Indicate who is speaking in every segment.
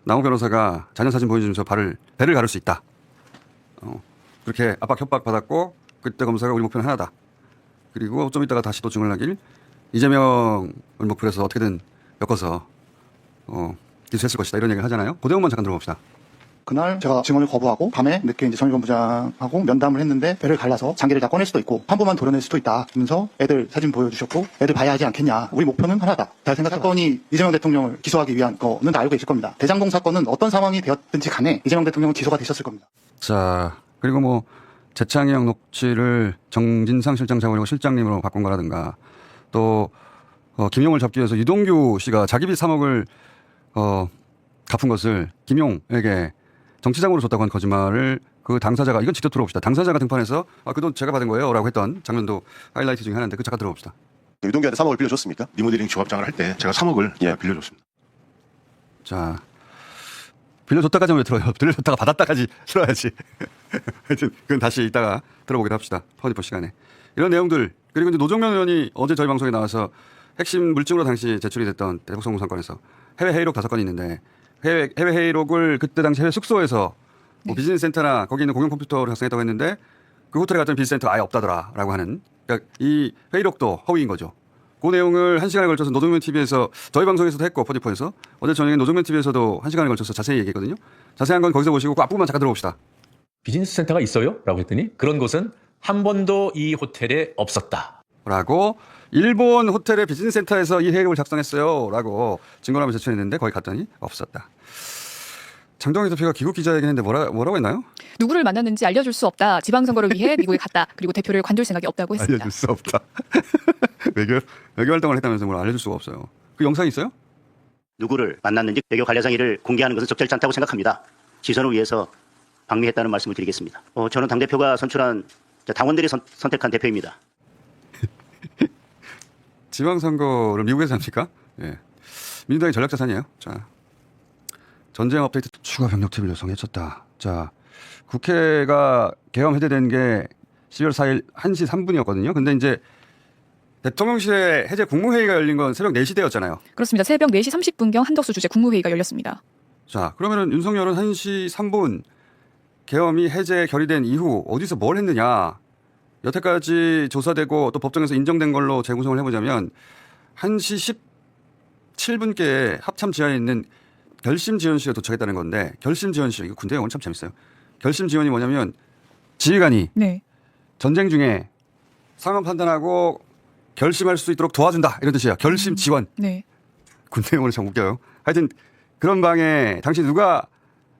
Speaker 1: 남욱 변호사가 자녀 사진 보여주면서 배를 가를 수 있다. 그렇게 압박 협박 받았고 그때 검사가 우리 목표는 하나다. 그리고 좀 이따가 다시 또 증언을 하길 이재명을 목표로 해서 어떻게든 엮어서 기소했을 것이다. 이런 얘기를 하잖아요. 그 내용만 잠깐 들어봅시다.
Speaker 2: 그날 제가 증언을 거부하고 밤에 늦게 이제 정의권 부장하고 면담을 했는데 배를 갈라서 장기를 다 꺼낼 수도 있고 판부만 도려낼 수도 있다 하면서 애들 사진 보여주셨고 애들 봐야 하지 않겠냐. 우리 목표는 하나다. 잘 생각 사건이 이재명 대통령을 기소하기 위한 거는 다 알고 계실 겁니다. 대장동 사건은 어떤 상황이 되었든지 간에 이재명 대통령은 기소가 되셨을 겁니다.
Speaker 1: 자, 그리고 뭐 재창영 녹취를 정진상 실장 잡으려고 실장님으로 바꾼 거라든가 또 김용을 잡기 위해서 유동규 씨가 자기 빚 3억을 갚은 것을 김용에게 정치장으로 줬다고 한 거짓말을 그 당사자가 이건 직접 들어봅시다. 당사자가 등판해서 그 돈 제가 받은 거예요 라고 했던 장면도 하이라이트 중에 하나인데 그 잠깐 들어봅시다.
Speaker 3: 유동규한테 3억을 빌려줬습니까? 리모델링 조합장을 할 때 제가 3억을 빌려줬습니다.
Speaker 1: 자, 빌려줬다까지는 왜 들어요? 빌려줬다가 받았다까지 들어야지. 하여튼 그건 다시 이따가 들어보기로 합시다. 퍼니퍼 시간에. 이런 내용들 그리고 이제 노정면 의원이 어제 저희 방송에 나와서 핵심 물증으로 당시 제출이 됐던 대북 사건에서 해외 회의록 5건이 있는데 해외 회의록을 그때 당시 해외 숙소에서 뭐 비즈니스 센터나 거기 있는 공용 컴퓨터를 작성했다고 했는데 그 호텔에 갔더니 비즈니스 센터 아예 없다더라라고 하는 그러니까 이 회의록도 허위인 거죠. 그 내용을 1시간에 걸쳐서 노정면 TV에서 저희 방송에서도 했고 퍼디퍼에서 어제 저녁에 노정면 TV에서도 1시간에 걸쳐서 자세히 얘기했거든요. 자세한 건 거기서 보시고 그 앞부분만 잠깐 들어봅시다.
Speaker 4: 비즈니스 센터가 있어요? 라고 했더니 그런 곳은 한 번도 이 호텔에 없었다.
Speaker 1: 라고 일본 호텔의 비즈니스 센터에서 이 회의록을 작성했어요. 라고 증거를 제출했는데 거기 갔더니 없었다. 장동희 대표가 귀국 기자회견했는데 뭐라고 했나요?
Speaker 5: 누구를 만났는지 알려줄 수 없다. 지방선거를 위해 미국에 갔다. 그리고 대표를 관둘 생각이 없다고 했습니다.
Speaker 1: 알려줄 수 없다. 외교 활동을 했다면서 뭘 알려줄 수가 없어요. 그 영상이 있어요?
Speaker 6: 누구를 만났는지 외교 관례상의를 공개하는 것은 적절치 않다고 생각합니다. 지선을 위해서 방미했다는 말씀을 드리겠습니다. 저는 당대표가 선출한 당원들이 선택한 대표입니다.
Speaker 1: 지방선거를 미국에서 합니까? 예. 민주당의 전략자산이에요. 자, 전쟁 업데이트 추가 병력 투입을 요청했었다. 자, 국회가 개엄 해제된 게 12월 4일 1시 3분이었거든요. 근데 이제 대통령실에 해제 국무회의가 열린 건 새벽 4시 되었잖아요.
Speaker 5: 그렇습니다. 새벽 4시 30분경 한덕수 주재 국무회의가 열렸습니다.
Speaker 1: 자, 그러면은 윤석열은 1시 3분 계엄이 해제 결의된 이후 어디서 뭘 했느냐. 여태까지 조사되고 또 법정에서 인정된 걸로 재구성을 해보자면 1시 17분께 합참 지하에 있는 결심지원실에 도착했다는 건데 결심지원실, 이거 군대 영어는 참 재밌어요. 결심지원이 뭐냐면 지휘관이 전쟁 중에 상황 판단하고 결심할 수 있도록 도와준다 이런 뜻이에요. 결심지원. 군대 영어는 참 웃겨요. 하여튼 그런 방에 당시 누가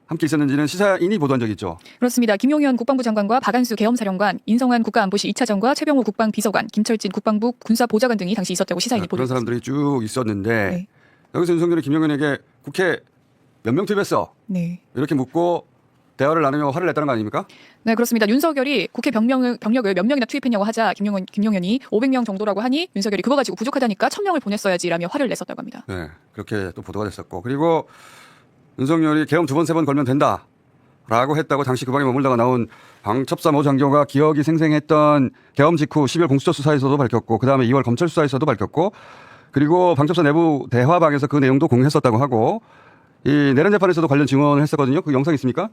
Speaker 1: 함께 있었는지는 시사인이 보도한 적이 있죠.
Speaker 5: 그렇습니다. 김용현 국방부 장관과 박안수 계엄사령관, 인성환 국가안보실 2차장과 최병호 국방비서관, 김철진 국방부 군사보좌관 등이 당시 있었다고 시사인이 보도했습니다.
Speaker 1: 그런 사람들이 쭉 있었는데 여기서 윤석열이 김용현에게 국회 몇 명 투입했어? 이렇게 묻고 대화를 나누며 화를 냈다는 거 아닙니까?
Speaker 5: 네, 그렇습니다. 윤석열이 국회 병력을 몇 명이나 투입했냐고 하자 김용현이 500명 정도라고 하니 윤석열이 그거 가지고 부족하다니까 1000명을 보냈어야지라며 화를 냈었다고 합니다.
Speaker 1: 네, 그렇게 또 보도가 됐었고 그리고 윤석열이 계엄 2번, 3번 걸면 된다라고 했다고 당시 그 방에 머물다가 나온 방첩사 모 장교가 기억이 생생했던 계엄 직후 12월 공수처 수사에서도 밝혔고 그다음에 2월 검찰 수사에서도 밝혔고 그리고 방첩사 내부 대화방에서 그 내용도 공유했었다고 하고 이 내란 재판에서도 관련 증언을 했었거든요. 그 영상 있습니까?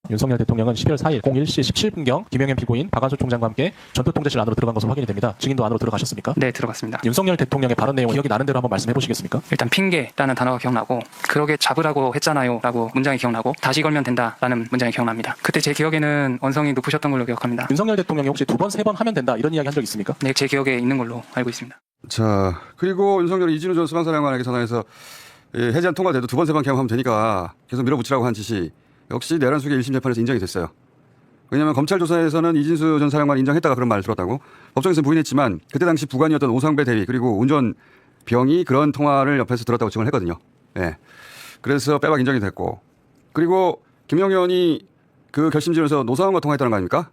Speaker 7: 윤석열 대통령은 12월 4일 01시 17분경 김용현 피고인 박안수 총장과 함께 전투통제실 안으로 들어간 것으로 확인이 됩니다. 증인도 안으로 들어가셨습니까?
Speaker 8: 네, 들어갔습니다.
Speaker 7: 윤석열 대통령의 발언 내용 기억이 나는 대로 한번 말씀해 보시겠습니까?
Speaker 8: 일단 핑계라는 단어가 기억나고 그러게 잡으라고 했잖아요 라고 문장이 기억나고 다시 걸면 된다라는 문장이 기억납니다. 그때 제 기억에는 언성이 높으셨던 걸로 기억합니다.
Speaker 7: 윤석열 대통령이 혹시 2번, 3번 하면 된다 이런 이야기 한 적 있습니까?
Speaker 8: 네, 제 기억에 있는 걸로 알고 있습니다.
Speaker 1: 자, 그리고 윤석열이 이진우 전 수방사령관에게 전화해서 해제안 통과돼도 2번, 3번 계엄하면 되니까 계속 밀어붙이라고 한 지시 역시 내란 수계 1심 재판에서 인정이 됐어요. 왜냐하면 검찰 조사에서는 이진수 전 사령관 인정했다가 그런 말을 들었다고 법정에서 부인했지만 그때 당시 부관이었던 오상배 대위 그리고 운전병이 그런 통화를 옆에서 들었다고 증언을 했거든요. 예. 그래서 빼박 인정이 됐고 그리고 김용현이 그 결심지에서 노사원과 통화했다는 거 아닙니까?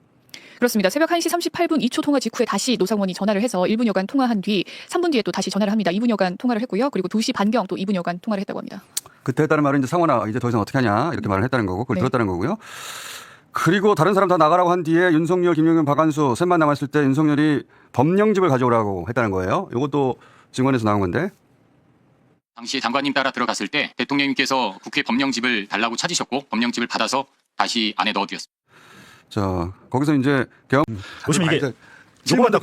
Speaker 5: 그렇습니다. 새벽 1시 38분 2초 통화 직후에 다시 노상원이 전화를 해서 1분여간 통화한 뒤 3분 뒤에 또 다시 전화를 합니다. 2분여간 통화를 했고요. 그리고 2시 반경 또 2분여간 통화를 했다고 합니다.
Speaker 1: 그때 했다는 말은 이제 상원아 이제 더 이상 어떻게 하냐 이렇게 말을 했다는 거고 그걸 들었다는 거고요. 그리고 다른 사람 다 나가라고 한 뒤에 윤석열, 김용현, 박안수 셋만 남았을 때 윤석열이 법령집을 가져오라고 했다는 거예요. 이것도 증언에서 나온 건데.
Speaker 9: 당시 장관님 따라 들어갔을 때 대통령님께서 국회 법령집을 달라고 찾으셨고 법령집을 받아서 다시 안에 넣어드렸습니다.
Speaker 1: 자, 거기서 이제 개헌
Speaker 10: 보시면 이게 요거만 다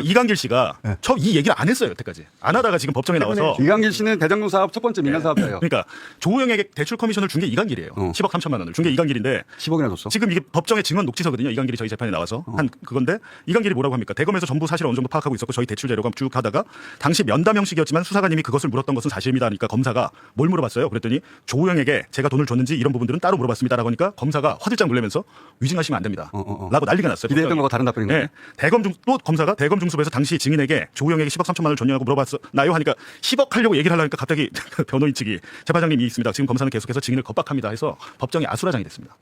Speaker 10: 이강길 씨가 처음 이 얘기를 안 했어요 여태까지. 안 하다가 지금 법정에 나와서
Speaker 1: 이강길 씨는 대장동 사업 첫 번째 민간 사업자예요.
Speaker 10: 그러니까 조호영에게 대출 커미션을 준 게 이강길이에요. 10억 3천만 원을 준 게 이강길인데
Speaker 1: 10억이나 줬어.
Speaker 10: 지금 이게 법정의 증언 녹취서거든요. 이강길이 저희 재판에 나와서 한 그건데 이강길이 뭐라고 합니까? 대검에서 전부 사실을 어느 정도 파악하고 있었고 저희 대출 재료가 쭉 하다가 당시 면담 형식이었지만 수사관님이 그것을 물었던 것은 사실입니다. 하니까 검사가 뭘 물어봤어요? 그랬더니 조호영에게 제가 돈을 줬는지 이런 부분들은 따로 물어봤습니다라고 하니까 검사가 화들짝 놀라면서 위증하시면 안 됩니다. 라고 난리가 났어요.
Speaker 1: 기대했던 거가 다른 답변인 거예요.
Speaker 10: 네. 또 검사가 대검 중수부에서 당시 증인에게 조호영에게 10억 3천만 원을 줬냐고 물어봤나요? 하니까 10억 하려고 얘기를 하려니까 갑자기 변호인 측이 재판장님이 있습니다. 지금 검사는 계속해서 증인을 겁박합니다 해서 법정에 아수라장이 됐습니다.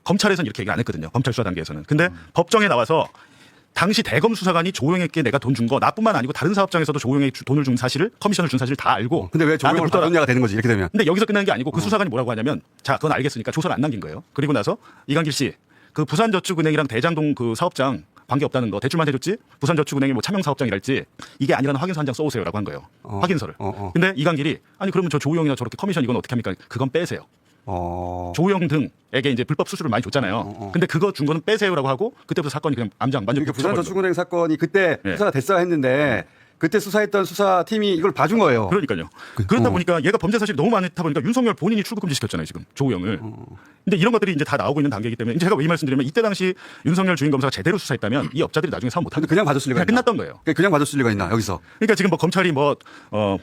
Speaker 10: 검찰에서는 이렇게 얘기 안 했거든요. 검찰 수사 단계에서는. 근데 법정에 나와서 당시 대검 수사관이 조호영에게 내가 돈 준 거 나뿐만 아니고 다른 사업장에서도 조호영에게 돈을 준 사실을 커미션을 준 사실을 다 알고
Speaker 1: 근데 왜 조호영을 받았냐가 되는 거지 이렇게 되면.
Speaker 10: 근데 여기서 끝나는 게 아니고 그 수사관이 뭐라고 하냐면 자 그건 알겠으니까 조서를 안 남긴 거예요. 그리고 나서 이강길 씨 그 부산저축은행이랑 대장동 그 사업장 관계 없다는 거 대출만 해줬지 부산저축은행이 뭐 차명 사업장이랄지 이게 아니라는 확인서 한 장 써오세요라고 한 거예요. 확인서를. 근데 이강길이 아니 그러면 저 조호영이나 저렇게 커미션 이건 어떻게 합니까? 그건 빼세요. 조호영 등에게 이제 불법 수수료를 많이 줬잖아요. 근데 그거 준 거는 빼세요라고 하고 그때부터 사건이 그냥 암장 만족.
Speaker 1: 그러니까 부산저축은행 사건이 그때 수사가 됐어야 했는데 그때 수사했던 수사팀이 이걸 봐준 거예요.
Speaker 10: 그러니까요. 그렇다 보니까 얘가 범죄 사실이 너무 많다 보니까 윤석열 본인이 출국금지 시켰잖아요 지금 조호영을. 근데 이런 것들이 이제 다 나오고 있는 단계이기 때문에 제가 왜 이 말씀드리면 이때 당시 윤석열 주인 검사가 제대로 수사했다면 이 업자들이 나중에 사업 못하고
Speaker 1: 그냥 봐줬을 리가 있나?
Speaker 10: 끝났던 거예요.
Speaker 1: 그냥 봐줬을 리가 있나 여기서?
Speaker 10: 그러니까 지금 뭐 검찰이 뭐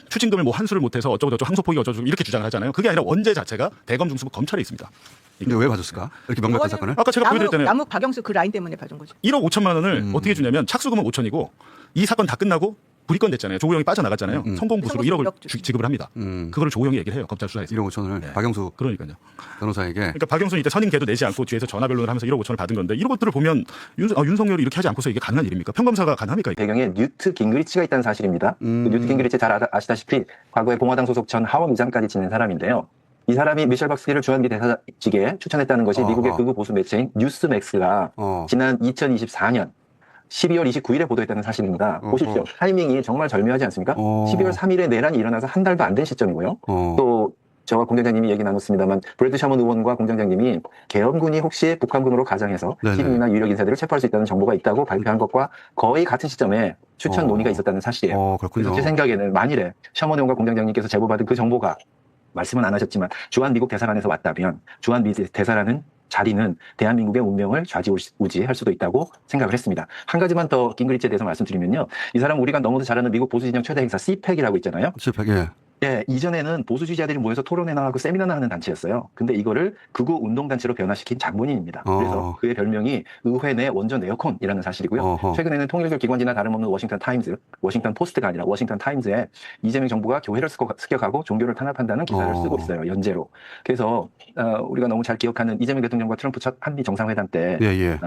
Speaker 10: 추징금을 뭐 환수를 못해서 어쩌고저쩌고 항소폭이 어쩌고 이렇게 주장을 하잖아요. 그게 아니라 원죄 자체가 대검 중수부 검찰에 있습니다.
Speaker 1: 근데 왜 봐줬을까? 이렇게 명백한 사건을?
Speaker 10: 아까 제가 보여드렸잖아요.
Speaker 11: 남욱 박영수 그 라인 때문에 봐준 거죠.
Speaker 10: 1억 5천만 원을 어떻게 주냐면 착수금은 5천이고 이 사건 다 끝나고 불이건 됐잖아요. 조호영이 빠져나갔잖아요. 성공부수로 1억을 지급을 합니다. 그거를 조호영이 얘기를 해요. 검찰 수사에서.
Speaker 1: 1억 5천을
Speaker 10: 네.
Speaker 1: 박영수
Speaker 10: 그러니까요.
Speaker 1: 변호사에게.
Speaker 10: 그러니까 박영수는 이때 선임계도 내지 않고 뒤에서 전화 변론을 하면서 1억 5천을 받은 건데 이런 것들을 보면 윤석열이 이렇게 하지 않고서 이게 가능한 일입니까? 평검사가 가능합니까?
Speaker 12: 배경에 뉴트 깅그리치가 있다는 사실입니다. 그 뉴트 깅그리치 잘 아시다시피 과거에 공화당 소속 전 하원의장까지 지낸 사람인데요. 이 사람이 미셸 박스기를 주한미 대사직에 추천했다는 것이 미국의 극우 보수 매체인 뉴스맥스가 지난 2024년 12월 29일에 보도했다는 사실입니다. 보십시오. 타이밍이 정말 절묘하지 않습니까? 12월 3일에 내란이 일어나서 한 달도 안 된 시점이고요. 또 저와 공장장님이 얘기 나눴습니다만 브래드 셔먼 의원과 공장장님이 계엄군이 혹시 북한군으로 가장해서 시민이나 유력 인사들을 체포할 수 있다는 정보가 있다고 발표한 것과 거의 같은 시점에 추천 논의가 있었다는 사실이에요. 그래서 제 생각에는 만일에 셔먼 의원과 공장장님께서 제보받은 그 정보가 말씀은 안 하셨지만 주한 미국 대사관에서 왔다면 주한 미국 대사라는 자리는 대한민국의 운명을 좌지우지할 수도 있다고 생각을 했습니다. 한 가지만 더 깅그리치에 대해서 말씀드리면요. 이 사람 우리가 너무도 잘 아는 미국 보수진영 최대 행사 CPAC이라고 있잖아요.
Speaker 1: CPAC, 예.
Speaker 12: 예, 이전에는 보수주의자들이 모여서 토론회나 하고 세미나나 하는 단체였어요. 근데 이거를 극우 운동단체로 변화시킨 장본인입니다. 그래서 그의 별명이 의회 내 원전 에어컨이라는 사실이고요. 최근에는 통일교 기관지나 다름없는 워싱턴 타임즈, 워싱턴 포스트가 아니라 워싱턴 타임즈에 이재명 정부가 교회를 습격하고 종교를 탄압한다는 기사를 쓰고 있어요. 연재로. 그래서 우리가 너무 잘 기억하는 이재명 대통령과 트럼프 첫 한미 정상회담 때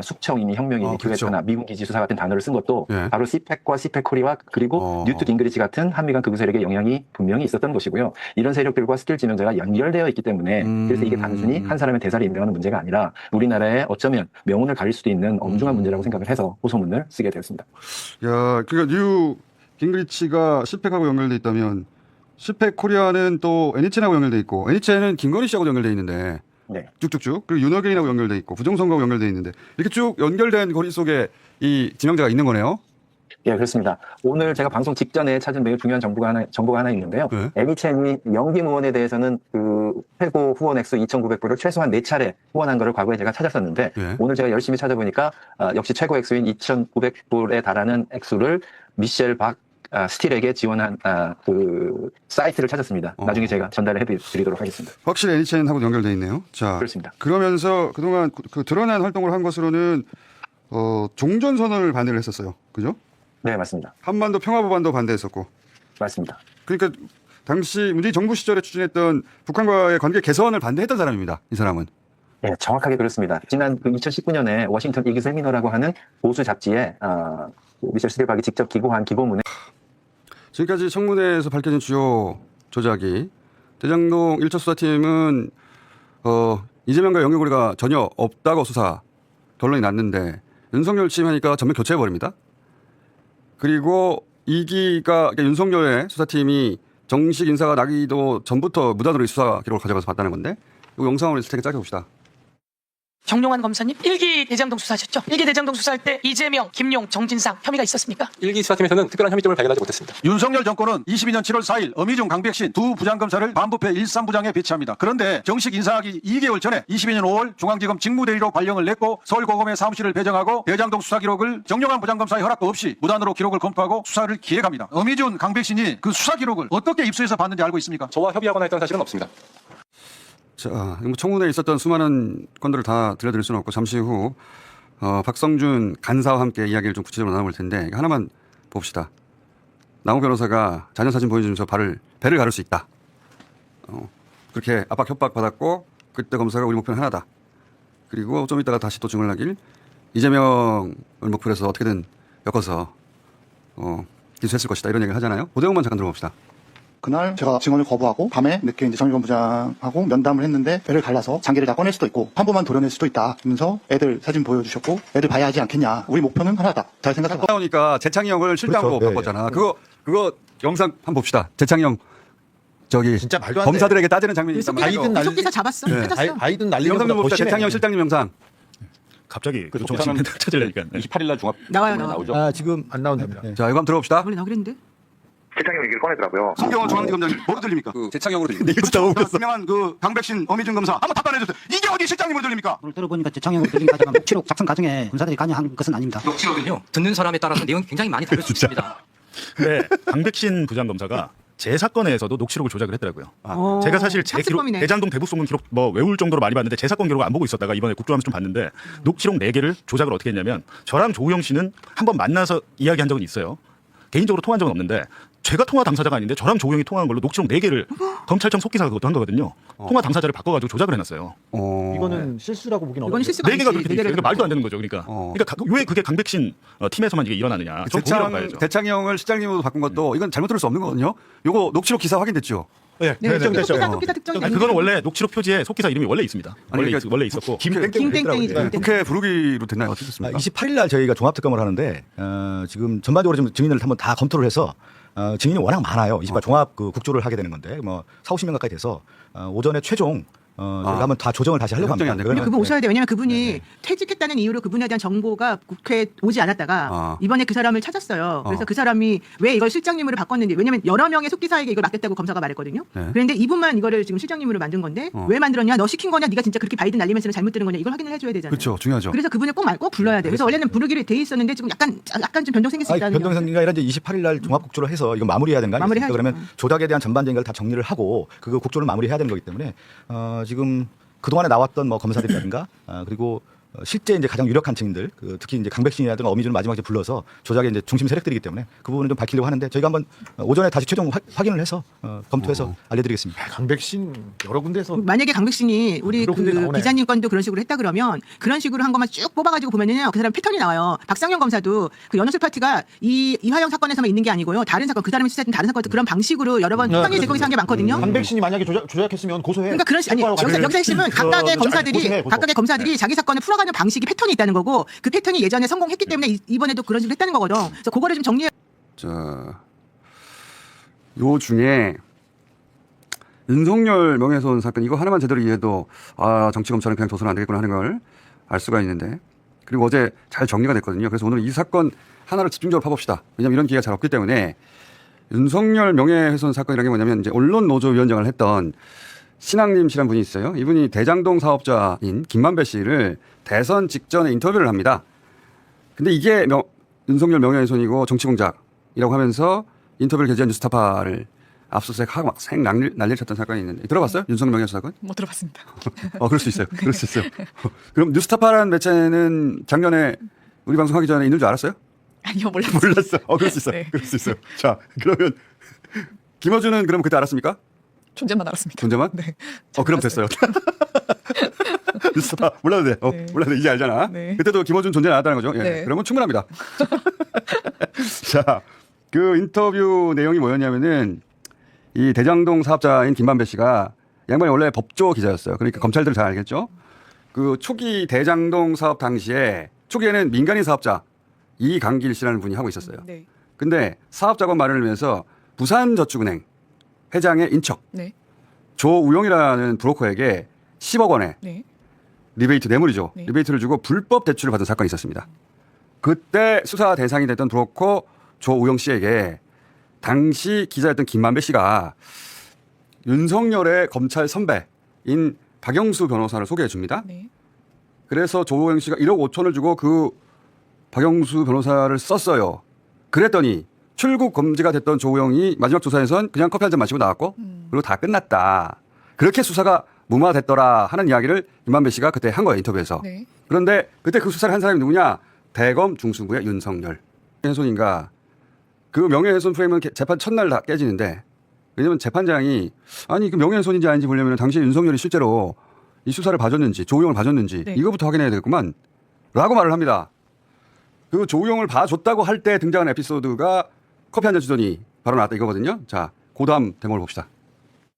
Speaker 12: 숙청이니 혁명이니 교회 탄압, 미군 기지 수사 같은 단어를 쓴 것도 바로 CPAC과 CPAC 코리아 그리고 뉴트 깅그리치 같은 한미 간 극우 세력의 영향이 분명히 있었던 것이고요. 이런 세력들과 스틸 지명자가 연결되어 있기 때문에 그래서 이게 단순히 한 사람의 대사를 임명하는 문제가 아니라 우리나라에 어쩌면 명운을 가릴 수도 있는 엄중한 문제라고 생각을 해서 호소문을 쓰게 되었습니다.
Speaker 1: 야, 그러니까 뉴 깅그리치가 CPAC하고 연결돼 있다면 CPAC 코리아는 또 NHN하고 연결돼 있고 NHN은 김건희 씨하고 연결돼 있는데 쭉쭉쭉 그리고 윤석열하고 연결돼 있고 부정선거하고 연결돼 있는데 이렇게 쭉 연결된 거리 속에 이 지명자가 있는 거네요.
Speaker 12: 예, 그렇습니다. 오늘 제가 방송 직전에 찾은 매우 중요한 정보가 하나 있는데요. NHN이 영김 의원에 대해서는 그 최고 후원 액수 2,900불을 최소한 4차례 후원한 거를 과거에 제가 찾았었는데 오늘 제가 열심히 찾아보니까 역시 최고 액수인 2,900불에 달하는 액수를 미셸 박 스틸에게 지원한 그 사이트를 찾았습니다. 나중에 제가 전달을 해드리도록 하겠습니다.
Speaker 1: 확실히 NHN하고 연결돼 있네요. 자,
Speaker 12: 그렇습니다.
Speaker 1: 그러면서 그동안 그 드러난 활동을 한 것으로는 종전선언을 반대를 했었어요. 그죠?
Speaker 12: 네, 맞습니다.
Speaker 1: 한반도 평화법안도 반대했었고.
Speaker 12: 맞습니다.
Speaker 1: 그러니까 당시 문재인 정부 시절에 추진했던 북한과의 관계 개선을 반대했던 사람입니다. 이 사람은.
Speaker 12: 네, 정확하게 그렇습니다. 지난 2019년에 워싱턴 이그세미너라고 하는 보수 잡지에 미셸 스틸박이 직접 기고한 기고문에
Speaker 1: 지금까지 청문회에서 밝혀진 주요 조작이 대장동 1차 수사팀은 이재명과 연결고리가 전혀 없다고 수사 결론이 났는데 윤석열 취임하니까 전면 교체해버립니다. 그리고 2기가 그러니까 윤석열의 수사팀이 정식 인사가 나기도 전부터 무단으로 이 수사 기록을 가져가서 봤다는 건데 이 영상을 있을 테니까 짧게 봅시다.
Speaker 11: 정용환 검사님 1기 대장동 수사하셨죠? 1기 대장동 수사할 때 이재명, 김용, 정진상 혐의가 있었습니까?
Speaker 7: 1기 수사팀에서는 특별한 혐의점을 발견하지 못했습니다.
Speaker 10: 윤석열 정권은 22년 7월 4일 어미중 강백신 두 부장검사를 반부패 13부장에 배치합니다. 그런데 정식 인사하기 2개월 전에 22년 5월 중앙지검 직무대리로 발령을 냈고 서울고검의 사무실을 배정하고 대장동 수사 기록을 정용환 부장검사의 허락도 없이 무단으로 기록을 검토하고 수사를 기획합니다. 어미중 강백신이 그 수사 기록을 어떻게 입수해서 봤는지 알고 있습니까?
Speaker 7: 저와 협의하거나 했던 사실은 없습니다.
Speaker 1: 자, 뭐 청문회에 있었던 수많은 건들을 다 들려드릴 수는 없고 잠시 후 박성준 간사와 함께 이야기를 좀 구체적으로 나눠볼 텐데 하나만 봅시다. 남욱 변호사가 자녀 사진 보여주면서 배를 가를 수 있다. 그렇게 압박 협박 받았고 그때 검사가 우리 목표는 하나다. 그리고 좀 이따가 다시 또 증언을 하길 이재명을 목표로 해서 어떻게든 엮어서 기소했을 것이다. 이런 얘기를 하잖아요. 그 내용만 잠깐 들어봅시다.
Speaker 2: 그날 제가 증언을 거부하고 밤에 늦게 이제 정의권 부장하고 면담을 했는데 배를 갈라서 장기를 다 꺼낼 수도 있고 한부만 도려낼 수도 있다. 하면서 애들 사진 보여주셨고 애들 봐야 하지 않겠냐. 우리 목표는 하나다. 잘 생각하고.
Speaker 1: 나오니까 재창이 형을 실장으로
Speaker 10: 그렇죠.
Speaker 1: 바꿨잖아. 그거 영상 한번 봅시다. 재창이 형 저기
Speaker 10: 진짜 말도 안 돼.
Speaker 1: 검사들에게 따지는 장면이 있단 말이에요.
Speaker 11: 구속기사 잡았어. 찾았어.
Speaker 10: 바이든 날리는
Speaker 1: 영상 좀 봅시다. 재창이 형 실장님 영상.
Speaker 10: 갑자기 그 정신 찾으려니까.
Speaker 7: 28일 날 중합
Speaker 11: 나와요.
Speaker 7: 나오죠.
Speaker 10: 지금 안 나온답니다.
Speaker 1: 자, 이거 한번 들어봅시다.
Speaker 11: 원래 나오랬는데.
Speaker 3: 실장님 얘기를 꺼내더라고요.
Speaker 1: 송경원 중앙지검장님 뭐로 들립니까?
Speaker 7: 재창형으로 들립니다.
Speaker 1: 이거 진짜 웃겼어.
Speaker 10: 유명한 그 강백신 어미중 검사 한번 답변해 주세요. 이게 어디 실장님으로 들립니까?
Speaker 13: 오늘 들어보니까 재창형으로 들린 과정은 녹취록 작성 과정에 군사들이 관여한 것은 아닙니다.
Speaker 7: 녹취록은요. 듣는 사람에 따라서 내용이 굉장히 많이 다를 수 있습니다.
Speaker 10: 네, 강백신 부장검사가 제 사건에서도 녹취록을 조작을 했더라고요. 제가 사실 제 기록,
Speaker 11: 학습범이네.
Speaker 10: 대장동 대북송금 기록 뭐 외울 정도로 많이 봤는데 제 사건 기록을 안 보고 있었다가 이번에 국조하면서 좀 봤는데 녹취록 4개를 조작을 어떻게 했냐면 저랑 조우영 씨는 한번 만나서 이야기한 적은 있어요. 개인적으로 통화한 적은 없는데 제가 통화 당사자가 아닌데 저랑 조우영이 통화한 걸로 녹취록 4개를 검찰청 속기사가 그것도 한 거거든요. 통화 당사자를 바꿔가지고 조작을 해놨어요.
Speaker 2: 이거는 실수라고 보기는
Speaker 11: 이건 실수가
Speaker 10: 4개가
Speaker 11: 아니지.
Speaker 10: 그렇게 돼 있어요. 그러니까 말도 안 되는 거죠. 그러니까. 그러니까 왜 그게 강백신 팀에서만 이게 일어나느냐. 전 동의라고 봐야죠.
Speaker 1: 대창이 형을 실장님으로 바꾼 것도 이건 잘못 들을 수 없는 거거든요. 요거 녹취록 기사 확인됐죠?
Speaker 10: 네,
Speaker 11: 속기사 특정이
Speaker 10: 그러니까 그거는 원래 녹취록 표지에 속기사 이름이 원래 있습니다. 원래 있었고.
Speaker 11: 김땡땡이지.
Speaker 1: 국회 부르기로 됐나요? 어떻게 됐습니까?
Speaker 14: 28일 날 저희가 종합특검을 하는데 지금 전반적으로 좀 증인을 한번 다 검토를 해서 증인이 워낙 많아요. 28 종합 그 국조를 하게 되는 건데 뭐 4, 50명 가까이 돼서 오전에 최종 저희가 한번 다 조정을 다시 하려고 합니다.
Speaker 11: 근데 그분 오셔야 돼요. 왜냐하면 그분이 퇴직했다는 이유로 그분에 대한 정보가 국회에 오지 않았다가 이번에 그 사람을 찾았어요. 그래서 그 사람이 왜 이걸 실장님으로 바꿨는지 왜냐하면 여러 명의 속기사에게 이걸 맡겼다고 검사가 말했거든요. 그런데 이분만 이거를 지금 실장님으로 만든 건데 왜 만들었냐? 너 시킨 거냐? 네가 진짜 그렇게 바이든 날리면서는 잘못 들은 거냐? 이걸 확인을 해줘야 되잖아요.
Speaker 1: 그렇죠. 중요하죠.
Speaker 11: 그래서 그분을 꼭 불러야 돼요. 그래서 원래는 부르기로 돼 있었는데 지금 약간 좀 변동 생길 수 있다는.
Speaker 14: 변동 생기가 아니라 이제 28일 날 종합 국조를 해서 이거 마무리해야 되는 거 아닙니까? 그러면 조작에 대한 전반적인 걸 다 정리를 하고 그 국조를 마무리해야 되는 거기 때문에 지금 그동안에 나왔던 뭐 검사들이라든가 그리고 실제 이제 가장 유력한 증인들 특히 이제 강백신이라든가 어미준을 마지막에 불러서 조작의 이제 중심 세력들이기 때문에 그 부분을 좀 밝히려고 하는데 저희가 한번 오전에 다시 최종 확인을 해서 검토해서 알려드리겠습니다.
Speaker 10: 강백신 여러 군데에서
Speaker 11: 만약에 강백신이 우리 그 기자님 건도 그런 식으로 했다 그러면 그런 식으로 한 것만 쭉 뽑아가지고 보면은요 그 사람 패턴이 나와요. 박상현 검사도 그 연호술 파티가 이화영 사건에서만 있는 게 아니고요 다른 사건 그 사람이 수사했던 다른 사건도 그런 방식으로 여러 번 특정의 제공에서 한 게 많거든요.
Speaker 2: 강백신이 만약에 조작했으면 고소해.
Speaker 11: 그러니까 그런 아니 여기서 핵심은 각각의 검사들이 자기 사건을 풀어가는 방식이 패턴이 있다는 거고 그 패턴이 예전에 성공했기 때문에 이번에도 그런 식으로 했다는 거거든. 그래서 그거를 좀 정리해.
Speaker 1: 자, 요 중에 윤석열 명예훼손 사건 이거 하나만 제대로 이해해도 정치 검찰은 그냥 둬서는 안 되겠구나 하는 걸 알 수가 있는데 그리고 어제 잘 정리가 됐거든요. 그래서 오늘 이 사건 하나를 집중적으로 파봅시다. 왜냐하면 이런 기회가 잘 없기 때문에 윤석열 명예훼손 사건이라는 게 뭐냐면 이제 언론노조위원장을 했던 신학림 씨라는 분이 있어요. 이분이 대장동 사업자인 김만배 씨를 대선 직전에 인터뷰를 합니다. 근데 이게 윤석열 명예훼손이고 정치공작이라고 하면서 인터뷰를 게재한 뉴스타파를 압수수색하고 막 생 난리를 쳤던 사건이 있는데 들어봤어요? 윤석열 명예훼손 사건?
Speaker 5: 못 들어봤습니다.
Speaker 1: 그럴 수 있어요. 그럴 수 있어요. 그럼 뉴스타파라는 매체는 작년에 우리 방송하기 전에 있는 줄 알았어요?
Speaker 5: 아니요, 몰랐어요.
Speaker 1: 몰랐어. 그럴 수 있어요.
Speaker 5: 네.
Speaker 1: 그럴 수 있어요. 자, 그러면 김어준은 그럼 그때 알았습니까?
Speaker 5: 존재만 알았습니다.
Speaker 1: 존재만?
Speaker 5: 네.
Speaker 1: 그럼 됐어요. 뉴스타파 몰라도 돼.
Speaker 5: 네.
Speaker 1: 몰라도 돼. 이제 알잖아.
Speaker 5: 네.
Speaker 1: 그때도 김어준 존재 알았다는 거죠. 예.
Speaker 5: 네.
Speaker 1: 그러면 충분합니다. 자, 그 인터뷰 내용이 뭐였냐면은 이 대장동 사업자인 김만배 씨가 양반이 원래 법조 기자였어요. 그러니까 검찰들 잘 알겠죠. 그 초기 대장동 사업 당시에 초기에는 민간인 사업자 이강길 씨라는 분이 하고 있었어요.
Speaker 5: 네.
Speaker 1: 근데 사업 자금 마련을 위해서 부산저축은행 회장의 인척
Speaker 5: 네.
Speaker 1: 조우용이라는 브로커에게 10억 원의
Speaker 5: 네.
Speaker 1: 리베이트 뇌물이죠.
Speaker 5: 네.
Speaker 1: 리베이트를 주고 불법 대출을 받은 사건이 있었습니다. 그때 수사 대상이 됐던 브로커 조우용 씨에게 당시 기자였던 김만배 씨가 윤석열의 검찰 선배인 박영수 변호사를 소개해 줍니다.
Speaker 5: 네.
Speaker 1: 그래서 조우영 씨가 1억 5천을 주고 그 박영수 변호사를 썼어요. 그랬더니 출국 금지가 됐던 조우영이 마지막 조사에선 그냥 커피 한 잔 마시고 나왔고 그리고 다 끝났다. 그렇게 수사가 무마됐더라 하는 이야기를 김만배 씨가 그때 한 거예요. 인터뷰에서.
Speaker 5: 네.
Speaker 1: 그런데 그때 그 수사를 한 사람이 누구냐. 대검 중수부의 윤석열. 훼손인가. 그 명예훼손 프레임은 재판 첫날 다 깨지는데 왜냐하면 재판장이 아니 그 명예훼손인지 아닌지 보려면 당시에 윤석열이 실제로 이 수사를 봐줬는지 조우영을 봐줬는지
Speaker 5: 네.
Speaker 1: 이거부터 확인해야 되겠구만 라고 말을 합니다. 그 조우영을 봐줬다고 할 때 등장한 에피소드가 커피 한 잔 주더니 바로 나왔다 이거거든요. 자, 그 다음 대목을 봅시다.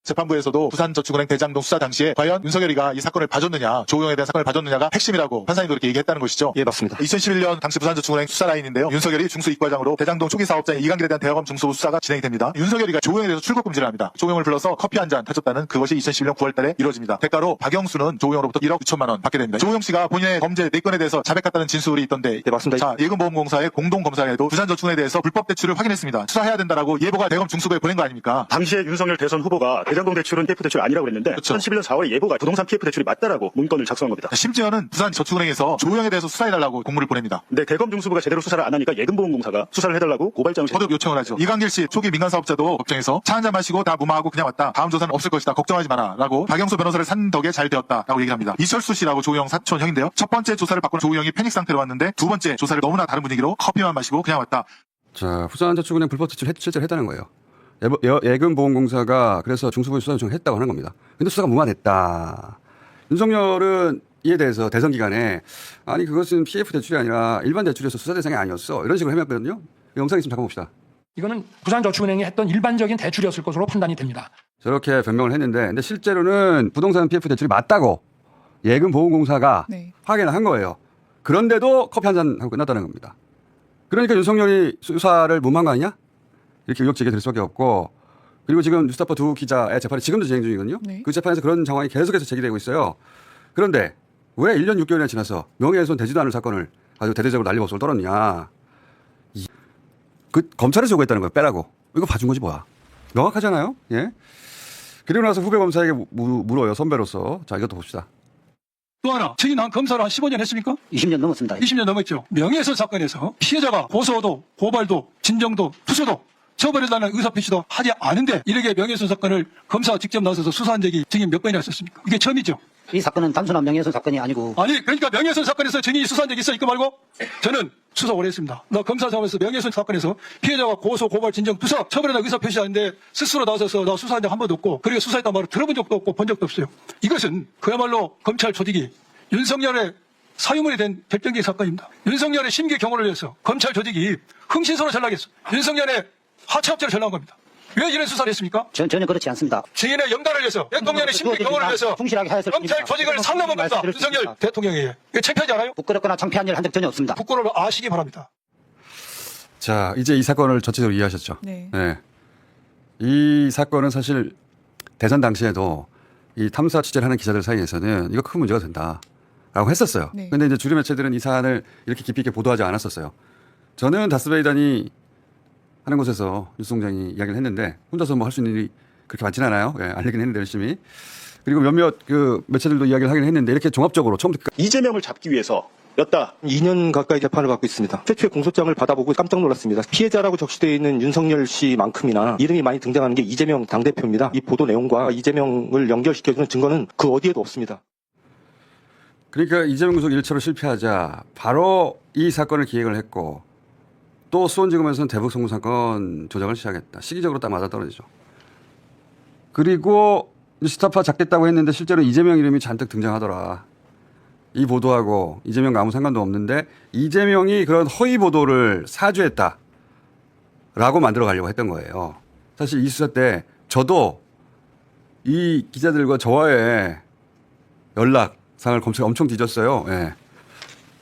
Speaker 15: 재판부에서도 부산저축은행 대장동 수사 당시에 과연 윤석열이가 이 사건을 봐줬느냐, 조우영에 대한 사건을 봐줬느냐가 핵심이라고 판사님도 이렇게 얘기했다는 것이죠.
Speaker 12: 예, 맞습니다.
Speaker 15: 2011년 당시 부산저축은행 수사 라인인데요. 윤석열이 중수 이과장으로 대장동 초기 사업자인 이강길에 대한 대검 중수부 수사가 진행이 됩니다. 윤석열이가 조우영에 대해서 출국 금지를 합니다. 조우영을 불러서 커피 한 잔 타줬다는 그것이 2011년 9월 달에 이루어집니다. 대가로 박영수는 조우영으로부터 1억 6천만 원 받게 됩니다. 조우영 씨가 본인의 범죄 4건에 대해서 자백했다는 진술이 있던데
Speaker 12: 네, 맞습니다.
Speaker 15: 자, 예금보험공사의 공동검사에도 부산저축은행에 대해서 불법 대출을 확인했습니다. 수사해야 된다라고 예보가 대검 중수부에 보낸 거 아닙니까?
Speaker 3: 당시에 윤석열 대선 후보가 대장동 대출은 PF 대출 아니라고 그랬는데
Speaker 15: 그렇죠.
Speaker 3: 2011년 4월에 예보가 부동산 PF 대출이 맞다라고 문건을 작성한 겁니다.
Speaker 15: 심지어는 부산저축은행에서 조우영에 대해서 수사해달라고 공문을 보냅니다.
Speaker 3: 근데 대검 중수부가 제대로 수사를 안 하니까 예금보험공사가 수사를 해달라고 고발장을
Speaker 15: 거듭 요청을 하죠. 이강길 씨 초기 민간사업자도 법정에서 차 한잔 마시고 다 무마하고 그냥 왔다. 다음 조사는 없을 것이다. 걱정하지 마라. 라고 박영수 변호사를 산 덕에 잘 되었다. 라고 얘기를 합니다. 이철수 씨라고 조우영 사촌 형인데요. 첫 번째 조사를 받고 조우영이 패닉 상태로 왔는데 두 번째 조사를 너무나 다른 분위기로 커피만 마시고 그냥 왔다.
Speaker 1: 자, 부산저축은행 불법 대출 실제로 했다는 거예요. 예금보험공사가 그래서 중수부에 수사 요청을 했다고 하는 겁니다. 근데 수사가 무마됐다. 윤석열은 이에 대해서 대선 기간에 아니 그것은 PF 대출이 아니라 일반 대출에서 수사 대상이 아니었어. 이런 식으로 해명했거든요. 영상 있으면 잠깐 봅시다.
Speaker 16: 이거는 부산저축은행이 했던 일반적인 대출이었을 것으로 판단이 됩니다.
Speaker 1: 저렇게 변명을 했는데 근데 실제로는 부동산 PF 대출이 맞다고 예금보험공사가
Speaker 5: 네.
Speaker 1: 확인을 한 거예요. 그런데도 커피 한 잔 하고 끝났다는 겁니다. 그러니까 윤석열이 수사를 무마한 거 아니냐? 이렇게 의혹 제기될 수밖에 없고 그리고 지금 뉴스타파 두 기자의 재판이 지금도 진행 중이거든요.
Speaker 5: 네.
Speaker 1: 그 재판에서 그런 상황이 계속해서 제기되고 있어요. 그런데 왜 1년 6개월이나 지나서 명예훼손 되지도 않은 사건을 아주 대대적으로 난리법석을 떨었냐. 그 검찰에서 요구했다는 거예요. 빼라고. 이거 봐준 거지 뭐야. 명확하잖아요. 예. 그리고 나서 후배 검사에게 물어요. 선배로서. 자, 이것도 봅시다.
Speaker 16: 또 하나, 증인 한 검사를 한 15년 했습니까?
Speaker 13: 20년 넘었습니다.
Speaker 16: 20년 넘었죠. 명예훼손 사건에서 피해자가 고소도, 고발도, 진정도, 투소도 처벌해달라는 의사표시도 하지 않은데 이렇게 명예훼손 사건을 검사가 직접 나서서 수사한 적이 증인 몇 번이나 있었습니까? 이게 처음이죠.
Speaker 13: 이 사건은 단순한 명예훼손 사건이 아니고
Speaker 16: 아니 그러니까 명예훼손 사건에서 증인이 수사한 적이 있어? 이거 말고 저는 수사 오래 했습니다. 나 검사 사업에서 명예훼손 사건에서 피해자가 고소, 고발, 진정, 투소 처벌해달라는 의사표시하는데 스스로 나서서 나 수사한 적 한 번도 없고 그리고 수사했단 말을 들어본 적도 없고 본 적도 없어요. 이것은 그야말로 검찰 조직이 윤석열의 사유물이 된 결정적인 사건입니다. 윤석열의 심기 경호를 위해서 검찰 조직이 흥신소로 전락했어. 윤석열의 하차업자로 전락한 겁니다. 왜 이런 수사를 했습니까?
Speaker 13: 전혀 그렇지 않습니다.
Speaker 16: 증인의 영달을 위해서 대통령의 심기 경호를 위해서
Speaker 13: 충실하게 하였을
Speaker 16: 검찰 조직을 상납한 겁니다. 윤석열 대통령이. 이거 창피하지 않아요?
Speaker 13: 부끄럽거나 창피한 일 한 적 전혀 없습니다.
Speaker 16: 부끄러워 아시기 바랍니다.
Speaker 1: 자, 이제 이 사건을 전체적으로 이해하셨죠?
Speaker 5: 네.
Speaker 1: 네. 이 사건은 사실 대선 당시에도 이 탐사 취재를 하는 기자들 사이에서는 이거 큰 문제가 된다라고 했었어요.
Speaker 5: 네.
Speaker 1: 그런데 이제 주류 매체들은 이 사안을 이렇게 깊이 있게 보도하지 않았었어요. 저는 다스베이단이 하는 곳에서 뉴스 공장이 이야기를 했는데 혼자서 뭐 할 수 있는 일이 그렇게 많지는 않아요. 예, 알리긴 했는데 열심히. 그리고 몇몇 그 매체들도 이야기를 하긴 했는데 이렇게 종합적으로 처음부터
Speaker 3: 이재명을 잡기 위해서였다.
Speaker 12: 2년 가까이 재판을 받고 있습니다. 최초의 공소장을 받아보고 깜짝 놀랐습니다. 피해자라고 적시되어 있는 윤석열 씨만큼이나 이름이 많이 등장하는 게 이재명 당대표입니다. 이 보도 내용과 이재명을 연결시켜주는 증거는 그 어디에도 없습니다.
Speaker 1: 그러니까 이재명 구속 1차로 실패하자 바로 이 사건을 기획을 했고 또 수원지검에서는 대북 송금 사건 조작을 시작했다. 시기적으로 딱 맞아떨어지죠. 그리고 뉴스타파 잡겠다고 했는데 실제로 이재명 이름이 잔뜩 등장하더라. 이 보도하고 이재명과 아무 상관도 없는데 이재명이 그런 허위 보도를 사주했다. 라고 만들어 가려고 했던 거예요. 사실 이 수사 때 저도 이 기자들과 저와의 연락상을 검찰이 엄청 뒤졌어요. 예.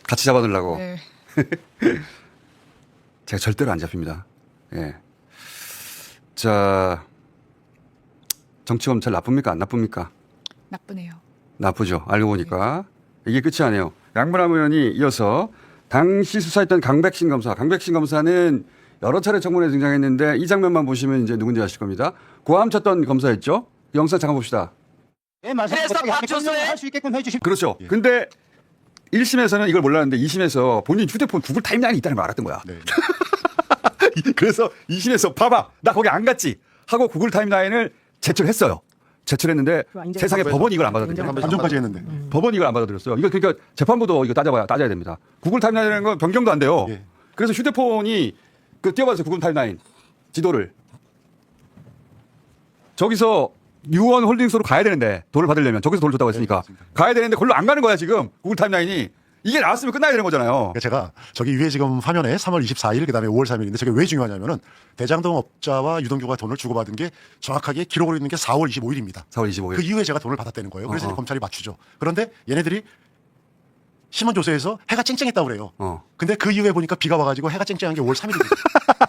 Speaker 1: 같이 잡아들라고.
Speaker 5: 네.
Speaker 1: 제가 절대로 안 잡힙니다. 예. 자, 정치검찰 나쁩니까? 안 나쁩니까?
Speaker 5: 나쁘네요.
Speaker 1: 나쁘죠. 알고 보니까. 이게 끝이 아니에요. 양문환 의원이 이어서 당시 수사했던 강백신 검사. 강백신 검사는 여러 차례 청문회에 등장했는데 이 장면만 보시면 이제 누군지 아실 겁니다. 고함 쳤던 검사였죠. 영상 잠깐 봅시다.
Speaker 13: 그래서 박준수의 할수 있게끔 해주시.
Speaker 1: 그렇죠. 근데 1심에서는 이걸 몰랐는데 2심에서 본인 휴대폰 구글 타임라인이 있다는 걸 알았던 거야.
Speaker 3: 네.
Speaker 1: 그래서 2심에서 봐봐. 나 거기 안 갔지. 하고 구글 타임라인을 제출했어요. 제출했는데 세상에 법원이 이걸 안 받아들여요.
Speaker 3: 반전까지 했는데.
Speaker 1: 법원이 이걸 안 받아들였어요. 이거 그러니까 재판부도 이거 따져야 됩니다. 구글 타임라인이라는 건 변경도 안 돼요.
Speaker 3: 예.
Speaker 1: 그래서 휴대폰이 그 띄워봤어요. 구글 타임라인 지도를. 저기서 유원 홀딩스로 가야 되는데 돈을 받으려면 저기서 돈을 줬다고 했으니까 가야 되는데 걸로 안 가는 거야 지금 구글 타임라인이. 이게 나왔으면 끝나야 되는 거잖아요.
Speaker 3: 제가 저기 위에 지금 화면에 3월 24일 그다음에 5월 3일인데 저게 왜 중요하냐면은 대장동 업자와 유동규가 돈을 주고받은 게 정확하게 기록으로 있는 게 4월 25일입니다.
Speaker 1: 4월 25일.
Speaker 3: 그 이후에 제가 돈을 받았다는 거예요. 그래서 이제 검찰이 맞추죠. 그런데 얘네들이 신문 조서에서 해가 쨍쨍했다고 그래요. 근데 그 이후에 보니까 비가 와가지고 해가 쨍쨍한 게 5월 3일입니다.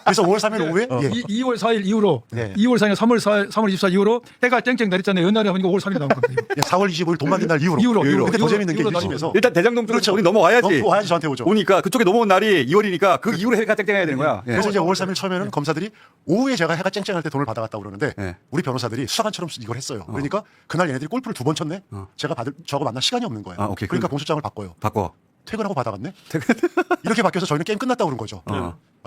Speaker 3: 그래서 5월 3일 오후에
Speaker 16: 2월 4일 이후로 2월 4일 3월 24일 이후로 해가 쨍쨍 내렸잖아요. 연날에 보니까 5월 3일 나온 겁니다.
Speaker 3: 4월 25일 돈 받는 날 이후로. 근데 더 재밌는 게 1심에서
Speaker 1: 일단 대장동 쪽으로
Speaker 3: 그렇죠.
Speaker 1: 우리 넘어와야지.
Speaker 3: 넘어와야지 저한테 오죠.
Speaker 1: 오니까 그쪽에 넘어온 날이 2월이니까 그 이후로 해가 쨍쨍해야 되는 거야.
Speaker 3: 그래서 이제 5월 3일 처음에는 검사들이 오후에 제가 해가 쨍쨍할 때 돈을 받아갔다고 그러는데 우리 변호사들이 수사관처럼 이걸 했어요. 그러니까 그날 얘네들이 골프를 2번 쳤네. 제가 저거 만날 시간이 없는 거예요. 그러니까 공소장을 바꿔요. 퇴근하고 받아갔네? 이렇게 바뀌어서 저희는 게임 끝났다고 그런 거죠.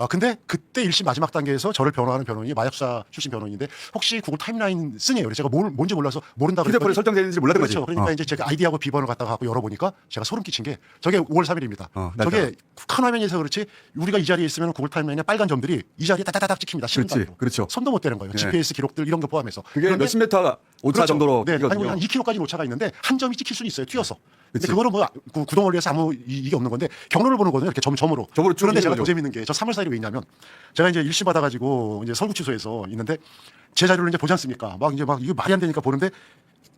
Speaker 3: 근데 그때 1심 마지막 단계에서 저를 변호하는 변호인이 마약수사 출신 변호인인데 혹시 구글 타임라인 쓰네요. 제가 뭔지 몰라서 모른다고
Speaker 1: 휴대폰에 설정되는지 몰랐던 거지.
Speaker 3: 그렇죠. 그러니까 이제 제가 아이디하고 비번을 갖다가 갖고 열어보니까 제가 소름 끼친 게 저게 5월 3일입니다. 저게 큰 화면에서 그렇지 우리가 이 자리에 있으면 구글 타임라인에 빨간 점들이 이 자리에 따다닥 찍힙니다. 시민단위로.
Speaker 1: 그렇죠.
Speaker 3: 손도 못 대는 거예요. GPS 기록들 이런 거 포함해서.
Speaker 1: 그게 몇십 미터 오차 정도로
Speaker 3: 네,
Speaker 1: 뛰거든요.
Speaker 3: 한 2km까지 오차가 있는데 한 점이 찍힐 수는 있어요. 튀어서. 근데 그거는 뭐 구동 원리에서 아무 이게 없는 건데 경로를 보는 거는 이렇게 점으로. 그런데 제가 더 재밌는 게 저 3월 4일이 왜 있냐면 제가 이제 1심 받아가지고 이제 설국 취소해서 있는데 제 자료를 이제 보지 않습니까? 막 이제 막 이거 말이 안 되니까 보는데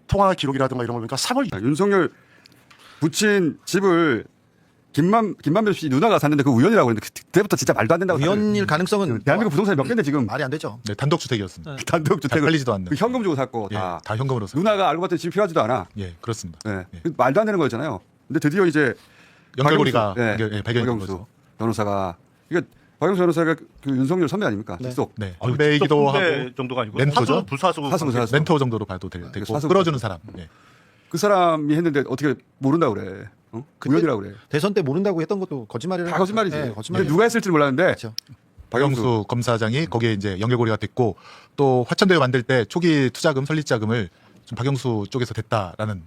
Speaker 3: 통화 기록이라든가 이런 걸 보니까 3월
Speaker 1: 윤석열 부친 집을 김만배 씨 누나가 샀는데 그 우연이라고 했는데 그때부터 진짜 말도 안 된다고.
Speaker 17: 우연일 가능성은
Speaker 1: 대한민국 부동산이 몇 개인데 지금
Speaker 17: 말이 안 되죠.
Speaker 10: 네, 단독주택이었습니다.
Speaker 1: 단독주택을
Speaker 10: 팔리지도 않는.
Speaker 1: 그 현금 주고 샀고 다
Speaker 10: 현금으로 샀어요.
Speaker 1: 누나가 알고 봤더니 집이 필요하지도 않아.
Speaker 10: 예, 그렇습니다.
Speaker 1: 네. 말도 안 되는 거였잖아요. 근데 드디어 이제
Speaker 10: 연결고리가
Speaker 1: 배경이 된 거죠. 변호사가 이게 박영수 변호사가 그 윤석열 선배 아닙니까? 직속.
Speaker 10: 네. 선배이기도 하고
Speaker 3: 정도가 아니고
Speaker 10: 멘토죠.
Speaker 3: 불사수
Speaker 10: 멘토 정도로 봐도 되고 끌어주는 사람. 네.
Speaker 1: 그 사람이 했는데 어떻게 모른다고 그래? 우연이라고 그래?
Speaker 17: 대선 때 모른다고 했던 것도 거짓말이라.
Speaker 1: 다 거짓말이지.
Speaker 17: 네,
Speaker 1: 근데 누가 했을지 몰랐는데.
Speaker 17: 그렇죠.
Speaker 10: 박영수 검사장이 거기에 이제 연결고리가 됐고 또 화천대유 만들 때 초기 투자금 설립자금을 좀 박영수 쪽에서 됐다라는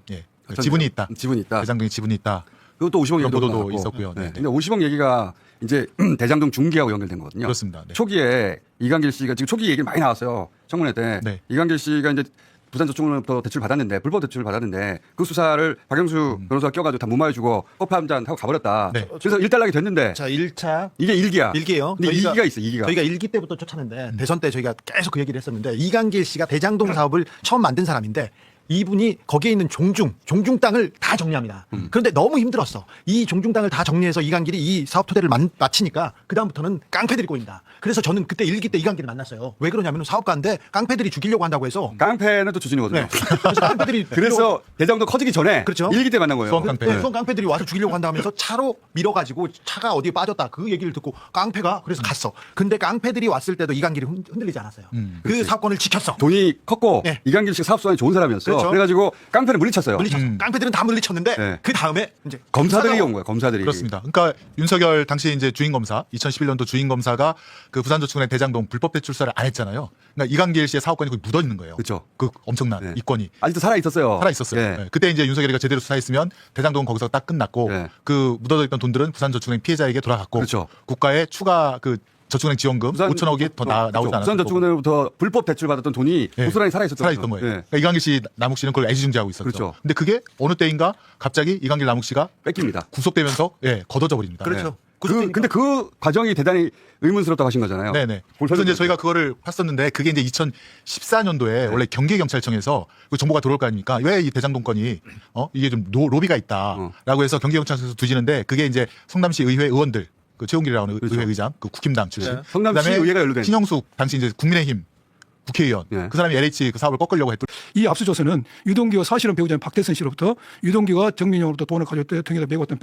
Speaker 10: 지분이 있다. 대장동에 지분이 있다.
Speaker 1: 그것도 50억 얘기도
Speaker 10: 보도도 있었고요.
Speaker 1: 네. 근데 50억 얘기가 이제 대장동 중기하고 연결된 거거든요.
Speaker 10: 그렇습니다. 네.
Speaker 1: 초기에 이강길 씨가 지금 초기 얘기 많이 나왔어요. 청문회 때 이강길 씨가 이제 부산저축은행부터 대출 받았는데 불법 대출을 받았는데 그 수사를 박영수 변호사가 껴가지고 다 무마해주고 커피 한 잔 하고 가버렸다. 그래서 일단락이 됐는데.
Speaker 17: 자 1차
Speaker 1: 이게 1기야.
Speaker 17: 1기예요.
Speaker 1: 근데 2기가 있어. 2기가.
Speaker 17: 저희가 1기 때부터 쫓았는데 대선 때 저희가 계속 그 얘기를 했었는데 이강길 씨가 대장동 사업을 처음 만든 사람인데 이분이 거기에 있는 종중 땅을 다 정리합니다. 그런데 너무 힘들었어. 이 종중 땅을 다 정리해서 이강길이 이 사업 토대를 마치니까 그다음부터는 깡패들이 꼬인다. 그래서 저는 그때 1기 때 이강길을 만났어요. 왜 그러냐면 사업가인데 깡패들이 죽이려고 한다고 해서.
Speaker 1: 깡패는 또 주진이거든요.
Speaker 17: 그래서 깡패들이
Speaker 1: 그래서 대장동 커지기 전에
Speaker 17: 그렇죠.
Speaker 1: 1기 때 만난 거예요.
Speaker 17: 수원 깡패들이 와서 죽이려고 한다면서 차로 밀어가지고 차가 어디에 빠졌다. 그 얘기를 듣고 깡패가 그래서 갔어. 근데 깡패들이 왔을 때도 이강길이 흔들리지 않았어요. 그 사건을 지켰어.
Speaker 1: 돈이 컸고 이강길 씨가 사업 수완이 좋은 사람이었어. 그래가지고 깡패를 물리쳤어요.
Speaker 17: 깡패들은 다 물리쳤는데 그 다음에 이제
Speaker 1: 검사들이 온 거예요. 검사들이.
Speaker 10: 그렇습니다. 그러니까 윤석열 당시 이제 주인 검사, 2011년도 주인 검사가 그 부산저축은행 대장동 불법 대출 수사를 안 했잖아요. 그러니까 이강길 씨의 사업권이 거기 묻어 있는 거예요.
Speaker 1: 그렇죠.
Speaker 10: 그 엄청난 이권이
Speaker 1: 아직도 살아 있었어요.
Speaker 10: 살아 있었어요. 그때 이제 윤석열이가 제대로 수사했으면 대장동 거기서 딱 끝났고 그 묻어져 있던 돈들은 부산저축은행 피해자에게 돌아갔고 국가의 추가 그 저축은행 지원금 5천억이 더 나오지 않았고
Speaker 1: 부산저축은행부터 불법 대출 받았던 돈이 고스란히 살아있었던
Speaker 10: 거예요. 그러니까 이강길 씨, 남욱 씨는 그걸 애지중지하고 있었죠.
Speaker 1: 그렇죠.
Speaker 10: 근데 그게 어느 때인가 갑자기 이강길, 남욱 씨가
Speaker 1: 뺏깁니다.
Speaker 10: 구속되면서 걷어져 버립니다.
Speaker 17: 그렇죠.
Speaker 1: 근데 그 과정이 대단히 의문스럽다고 하신 거잖아요.
Speaker 10: 네네. 그래서 이제 저희가 그거를 봤었는데 그게 이제 2014년도에 원래 경기경찰청에서 그 정보가 들어올 거 아닙니까? 왜 이 대장동 건이 이게 좀 로비가 있다라고 해서 경기경찰청에서 두지는데 그게 이제 성남시 의회 의원들 그 최용길이라고 하는 의회 의장, 그 국힘당 출신.
Speaker 1: 성남시 의회가 연루된.
Speaker 10: 신영숙 당시 이제 국민의힘
Speaker 15: 국회의원. 그 사람이 LH 그 사업을 꺾으려고 했던.
Speaker 16: 이 압수조서는 유동규와 사실은 배우자인 박태선 씨로부터 유동규가 정민영으로부터 돈을 가져올 때 등에다 메고 왔던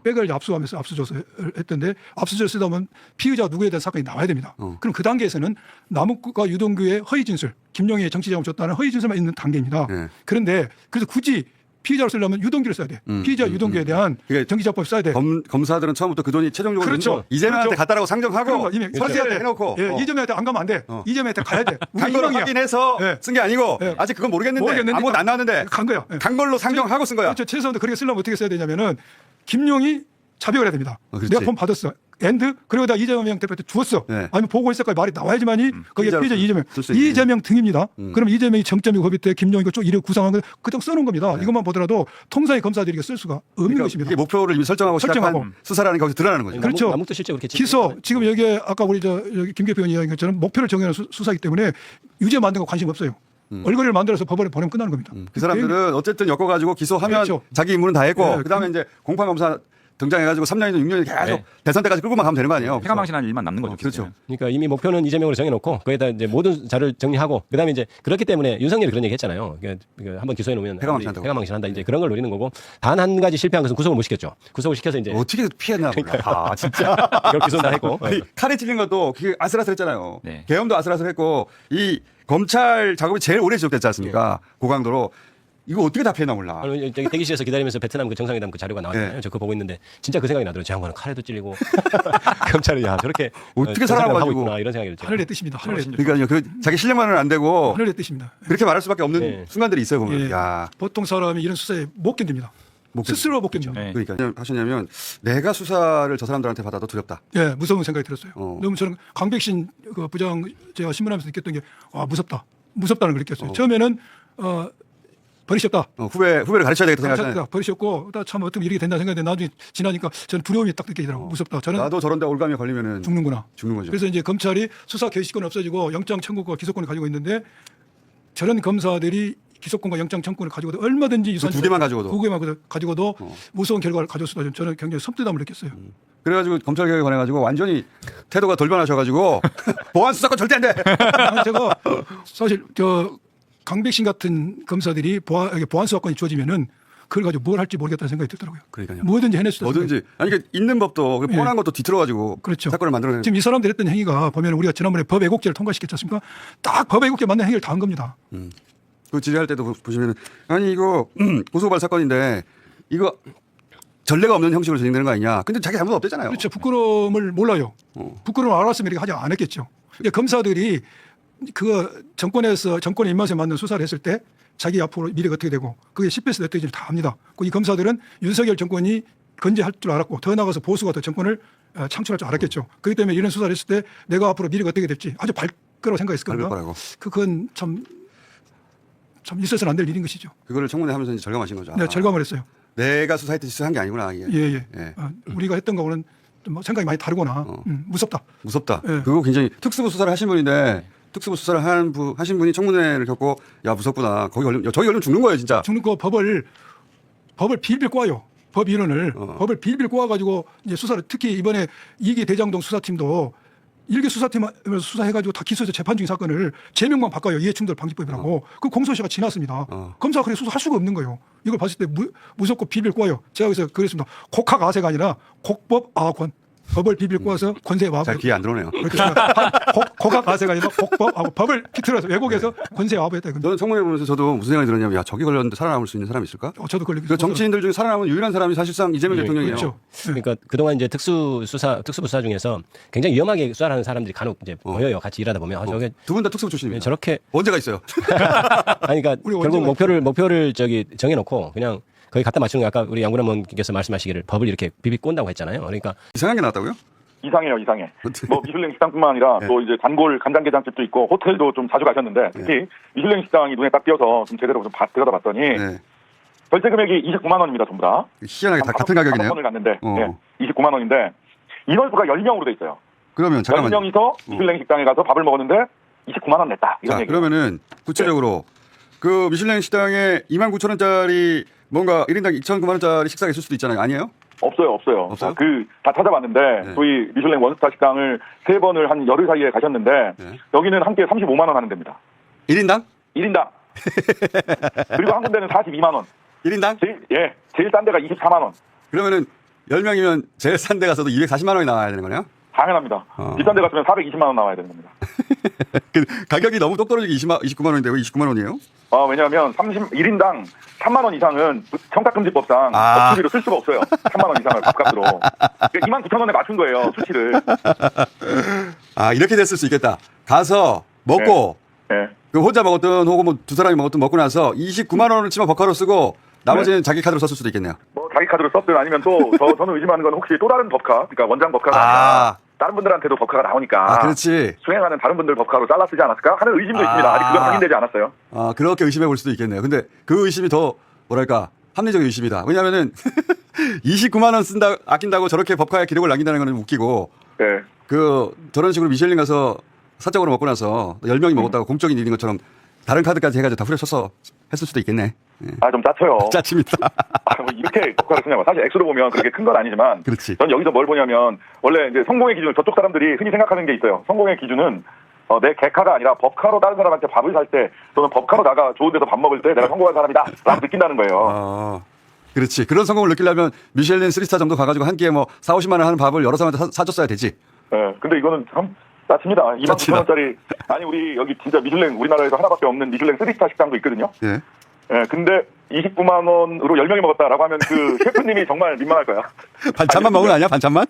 Speaker 16: 백을 이제 압수하면서 압수조사를 했던데 압수조사 쓰다 보면 피의자가 누구에 대한 사건이 나와야 됩니다. 그럼 그 단계에서는 남욱과 유동규의 허위 진술, 김용희의 정치자금을 줬다는 허위 진술만 있는 단계입니다. 그런데 그래서 굳이 피의자로 쓰려면 유동규를 써야 돼. 피의자 유동규에 대한 정치자금을 써야 돼.
Speaker 1: 검사들은 처음부터 그 돈이 최종적으로
Speaker 16: 그렇죠.
Speaker 1: 이재명한테
Speaker 16: 그렇죠.
Speaker 1: 갔다라고 상정하고
Speaker 16: 이미
Speaker 1: 설계한테 해놓고
Speaker 16: 이재명한테 안 가면 안 돼. 이재명한테 가야 돼.
Speaker 1: 간 걸로 확인해서 쓴 게 아니고 아직 그건 모르겠는데 아무것도 안 나왔는데
Speaker 16: 간 거야.
Speaker 1: 간 걸로 상정하고 쓴 거야.
Speaker 16: 그렇죠. 최소한도 그렇게 쓰려면 어떻게 써야 되냐면은 김용희 자백을 해야 됩니다. 내가 돈 받았어. 엔드 그리고 다 이재명 대표한테 주었어. 아니면 보고했을까 말이 나와야지만이 거기에 피의자 이재명 등입니다. 그럼 이재명이 정점이고 법이 때 김용희가 쭉 이래 구상한 거 그냥 써놓은 겁니다. 이것만 보더라도 통상의 검사들이 쓸 수가 없는 것입니다.
Speaker 1: 이게 목표를 이미 설정하고 시작한 수사라는 게 거기서 드러나는 거죠.
Speaker 16: 그렇죠.
Speaker 7: 남욱도 실제 그렇게
Speaker 16: 기소 지금 여기에 아까 우리 여기 김 대표 이야기한 것처럼 목표를 정해놓은 수사이기 때문에 유죄 만든 거 관심 없어요. 얼굴을 만들어서 법원에 보내면 끝나는 겁니다.
Speaker 1: 그 사람들은 어쨌든 엮어가지고 기소하면
Speaker 16: 그렇죠.
Speaker 1: 자기 임무는 다 했고 그다음에 이제 공판검사 등장해가지고 3년이든 6년이든 계속 대선 때까지 끌고만 가면 되는 거 아니에요?
Speaker 18: 패가망신하는 일만 남는 거죠.
Speaker 1: 그렇죠.
Speaker 7: 그러니까 이미 목표는 이재명으로 정해놓고 거기다 이제 모든 자료를 정리하고 그다음에 이제 그렇기 때문에 윤석열이 그런 얘기 했잖아요. 그러니까 한번 기소해 놓으면 패가망신한다. 이제 그런 걸 노리는 거고 단 한 가지 실패한 것은 구속을 못 시켰죠. 구속을 시켜서 이제
Speaker 1: 어떻게 피했나 몰라.
Speaker 7: 진짜 이걸 기소는 다 했고
Speaker 1: 칼에 찔린 것도 그게 아슬아슬했잖아요. 계엄도 아슬아슬했고 이 검찰 작업이 제일 오래 지속됐지 않습니까? 고강도로. 이거 어떻게 다 피했나 몰라.
Speaker 7: 저기 대기실에서 기다리면서 베트남 그 정상회담 그 자료가 나왔잖아요. 저 그거 보고 있는데 진짜 그 생각이 나더라고요. 저 양반은 칼에도 찔리고 검찰이 저렇게
Speaker 1: 어떻게 살아가지고
Speaker 7: 이런 생각이 들죠.
Speaker 16: 하늘의 뜻입니다. 하늘의 뜻.
Speaker 1: 그러니까요. 그 자기 실력만은 안 되고
Speaker 16: 하늘의 뜻입니다.
Speaker 1: 그렇게 말할 수밖에 없는 순간들이 있어요. 보면. 야.
Speaker 16: 보통 사람이 이런 수사에 못 견딥니다. 스스로 못 견딥니다.
Speaker 1: 그러니까 하시냐면 내가 수사를 저 사람들한테 받아도 두렵다.
Speaker 16: 예, 무서운 생각이 들었어요. 너무 저는 강백신 그 부장 제가 신문하면서 느꼈던 게 무섭다는 걸 느꼈어요. 처음에는 버릇이 없다.
Speaker 1: 후배를 가르쳐야 되겠다 생각하잖아요.
Speaker 16: 버릇이 없고 참 어떻게 이렇게 된다 생각했는데 나중에 지나니까 저는 두려움이 딱 느껴지더라고요. 무섭다. 저는
Speaker 1: 나도 저런데 올감이 걸리면은 죽는 거죠.
Speaker 16: 그래서 이제 검찰이 수사 개시권 없어지고 영장 청구권과 기소권을 가지고 있는데 저런 검사들이 기소권과 영장 청구권을 가지고도 얼마든지
Speaker 1: 두 개만
Speaker 16: 가지고도 무서운 결과를 가져왔다. 저는 굉장히 섬뜩함을 느꼈어요.
Speaker 1: 그래가지고 검찰 개혁에 관해가지고 완전히 태도가 돌변하셔가지고 보안 수사권 절대 안 돼.
Speaker 16: 제가 사실 강백신 같은 검사들이 보안 수사권이 주어지면은 그걸 가지고 뭘 할지 모르겠다는 생각이 들더라고요.
Speaker 1: 그러니까요.
Speaker 16: 뭐든지 해낼 수 있다.
Speaker 1: 뭐든지. 아니, 그러니까 있는 법도 뻔한 것도 뒤틀어가지고
Speaker 16: 그렇죠.
Speaker 1: 사건을 만들어내는.
Speaker 16: 지금 이 사람들이 했던 행위가 보면 우리가 지난번에 법 왜곡죄를 통과시켰지 않습니까? 딱 법 왜곡죄 맞는 행위를 다 한 겁니다.
Speaker 1: 그 질의할 때도 보시면은 아니 이거 고소고발 사건인데 이거 전례가 없는 형식으로 진행되는 거 아니냐. 근데 자기 잘못 없대잖아요.
Speaker 16: 그렇죠. 부끄러움을 몰라요. 부끄러움을 알았으면 이렇게 하지 않았겠죠. 그러니까 검사들이 그 정권에서 정권의 입맛에 맞는 수사를 했을 때 자기 앞으로 미래가 어떻게 되고 그게 10배에서 어떻게 될지 다 압니다. 이 검사들은 윤석열 정권이 건재할 줄 알았고 더 나아가서 보수가 더 정권을 창출할 줄 알았겠죠. 그렇기 때문에 이런 수사를 했을 때 내가 앞으로 미래가 어떻게 될지 아주 밝거라고 생각했을 겁니다. 그건 참 있어서는 안 될 일인 것이죠.
Speaker 1: 그거를 청문회 하면서 이제 절감하신 거죠.
Speaker 16: 네, 절감을 했어요.
Speaker 1: 내가 수사했듯이 수사한 게 아니구나. 이게.
Speaker 16: 예. 우리가 했던 거는 좀 생각이 많이 다르구나. 무섭다.
Speaker 1: 예. 그거 굉장히 특수부 수사를 하신 분인데 특수부 수사를 하신 분이 청문회를 겪고 야 무섭구나. 저기 걸리면 죽는 거예요 진짜.
Speaker 16: 죽는 거 법을 빌빌 꼬아요. 법위원을 법을 빌빌 꼬아가지고 이제 수사를 특히 이번에 이기 대장동 수사팀도 일개 수사팀에서 수사해가지고 다 기소해서 재판 중인 사건을 제명만 바꿔요. 이해충돌 방지법이라고. 그 공소시효가 지났습니다. 검사가 그래 수사할 수가 없는 거예요. 이걸 봤을 때 무섭고 빌빌 꼬아요. 제가 그래서 그랬습니다. 곡학아세가 아니라 곡법아권. 법을 비빌 꼬아서 권세에 와버.
Speaker 1: 잘 귀에 안 들어오네요.
Speaker 16: 곡학아세가 아니라 곡법하고 법을 비틀어서 왜곡해서 권세에 와버했다.
Speaker 1: 저는 청문회 보면서 저도 무슨 생각이 들었냐면 야 저기 걸렸는데 살아남을 수 있는 사람이 있을까?
Speaker 16: 저도 걸리고.
Speaker 1: 그 정치인들 중에 살아남은 유일한 사람이 사실상 이재명 대통령이에요.
Speaker 16: 그렇죠.
Speaker 7: 그러니까 그동안 이제 특수부 수사 중에서 굉장히 위험하게 수사를 하는 사람들이 간혹 이제 보여요. 같이 일하다 보면 저게
Speaker 1: 두 분 다 특수부 출신입니다.
Speaker 7: 저렇게
Speaker 1: 언제가 있어요?
Speaker 7: 아니 그러니까 결국 목표를 정해놓고 그냥 거기 갖다 맞추는 거 아까 우리 양구란 의원께서 말씀하시기를 법을 이렇게 비비 꼰다고 했잖아요. 그러니까
Speaker 1: 이상한 게 나왔다고요?
Speaker 19: 이상해요. 뭐 미슐랭 식당뿐만 아니라 또 이제 단골 간장게장집도 있고 호텔도 좀 자주 가셨는데 특히 미슐랭 식당이 눈에 딱 띄어서 좀 제대로 좀 들여다봤더니 결제 금액이 29만 원입니다. 전부 다.
Speaker 1: 희한하게 다 같은 가격이네요.
Speaker 19: 5번을 갔는데 29만 원인데 인원수가 10명으로 돼 있어요.
Speaker 1: 그러면 잠깐만요.
Speaker 19: 10명이서 미슐랭 식당에 가서 밥을 먹었는데 29만 원 냈다. 이런 얘기.
Speaker 1: 그러면은 구체적으로 그 미슐랭 식당에 29,000원짜리 뭔가 1인당 2,900만 원짜리 식사가 있을 수도 있잖아요. 아니에요?
Speaker 19: 없어요. 다 찾아봤는데 소위 미슐랭 원스타 식당을 3번을 한 열흘 사이에 가셨는데 여기는 한 끼에 35만 원 하는 데입니다.
Speaker 1: 1인당?
Speaker 19: 1인당. 그리고 한 군데는 42만 원.
Speaker 1: 1인당?
Speaker 19: 제일 싼 데가 24만 원.
Speaker 1: 그러면은 10명이면 제일 싼 데 가서도 240만 원이 나와야 되는 거네요?
Speaker 19: 당연합니다. 비싼 데 갔으면 420만 원 나와야 되는 겁니다.
Speaker 1: 가격이 너무 똑떨어지게 29만 원인데 왜 29만 원이에요?
Speaker 19: 왜냐하면 1인당 3만 원 이상은 청탁금지법상 법수비로 쓸 수가 없어요. 3만 원 이상을 밥값으로. 그러니까 29,000원에 맞춘 거예요, 수치를.
Speaker 1: 이렇게 됐을 수 있겠다. 가서 먹고 그 혼자 먹었든 혹은 뭐 두 사람이 먹었든 먹고 나서 29만 원을 치면 버카로 쓰고 나머지는 자기 카드로 썼을 수도 있겠네요.
Speaker 19: 자기 카드로 썼든 아니면 또 저는 의심하는 건 혹시 또 다른 법카, 그러니까 원장 법카가 아니라 다른 분들한테도 법카가 나오니까
Speaker 1: 그렇지.
Speaker 19: 수행하는 다른 분들 법카로 잘라 쓰지 않았을까 하는 의심도 있습니다. 아직 그건 확인되지 않았어요.
Speaker 1: 그렇게 의심해 볼 수도 있겠네요. 근데 그 의심이 더 뭐랄까 합리적인 의심이다. 왜냐하면은 29만 원 아낀다고 저렇게 법카에 기록을 남긴다는 건 웃기고 저런 식으로 미슐랭 가서 사적으로 먹고 나서 10명이 먹었다고 공적인 일인 것처럼 다른 카드까지 해가지고 다 후려쳐서 했을 수도 있겠네.
Speaker 19: 좀 짜쳐요.
Speaker 1: 짜칩니다.
Speaker 19: 뭐 이렇게 법카를 쓰냐고. 사실 액수로 보면 그렇게 큰 건 아니지만.
Speaker 1: 그렇지.
Speaker 19: 전 여기서 뭘 보냐면 원래 이제 성공의 기준, 저쪽 사람들이 흔히 생각하는 게 있어요. 성공의 기준은 내 개카가 아니라 법카로 다른 사람한테 밥을 살 때 또는 법카로 나가 좋은 데서 밥 먹을 때 내가 성공한 사람이다 라고 느낀다는 거예요.
Speaker 1: 그렇지. 그런 성공을 느끼려면 미슐랭 3스타 정도 가가지고 한 끼에 뭐 4-50만 원 하는 밥을 여러 사람한테 사줬어야 되지.
Speaker 19: 근데 이거는 참 짜칩니다. 29,000원짜리. 아니, 우리 여기 진짜 미슐랭 우리나라에서 하나밖에 없는 미슐랭 3스타 식당도 있거든요. 근데 29만 원으로 10명이 먹었다라고 하면 그 셰프님이 정말 민망할 거야.
Speaker 1: 반찬만 먹은 거 아니야? 반찬만?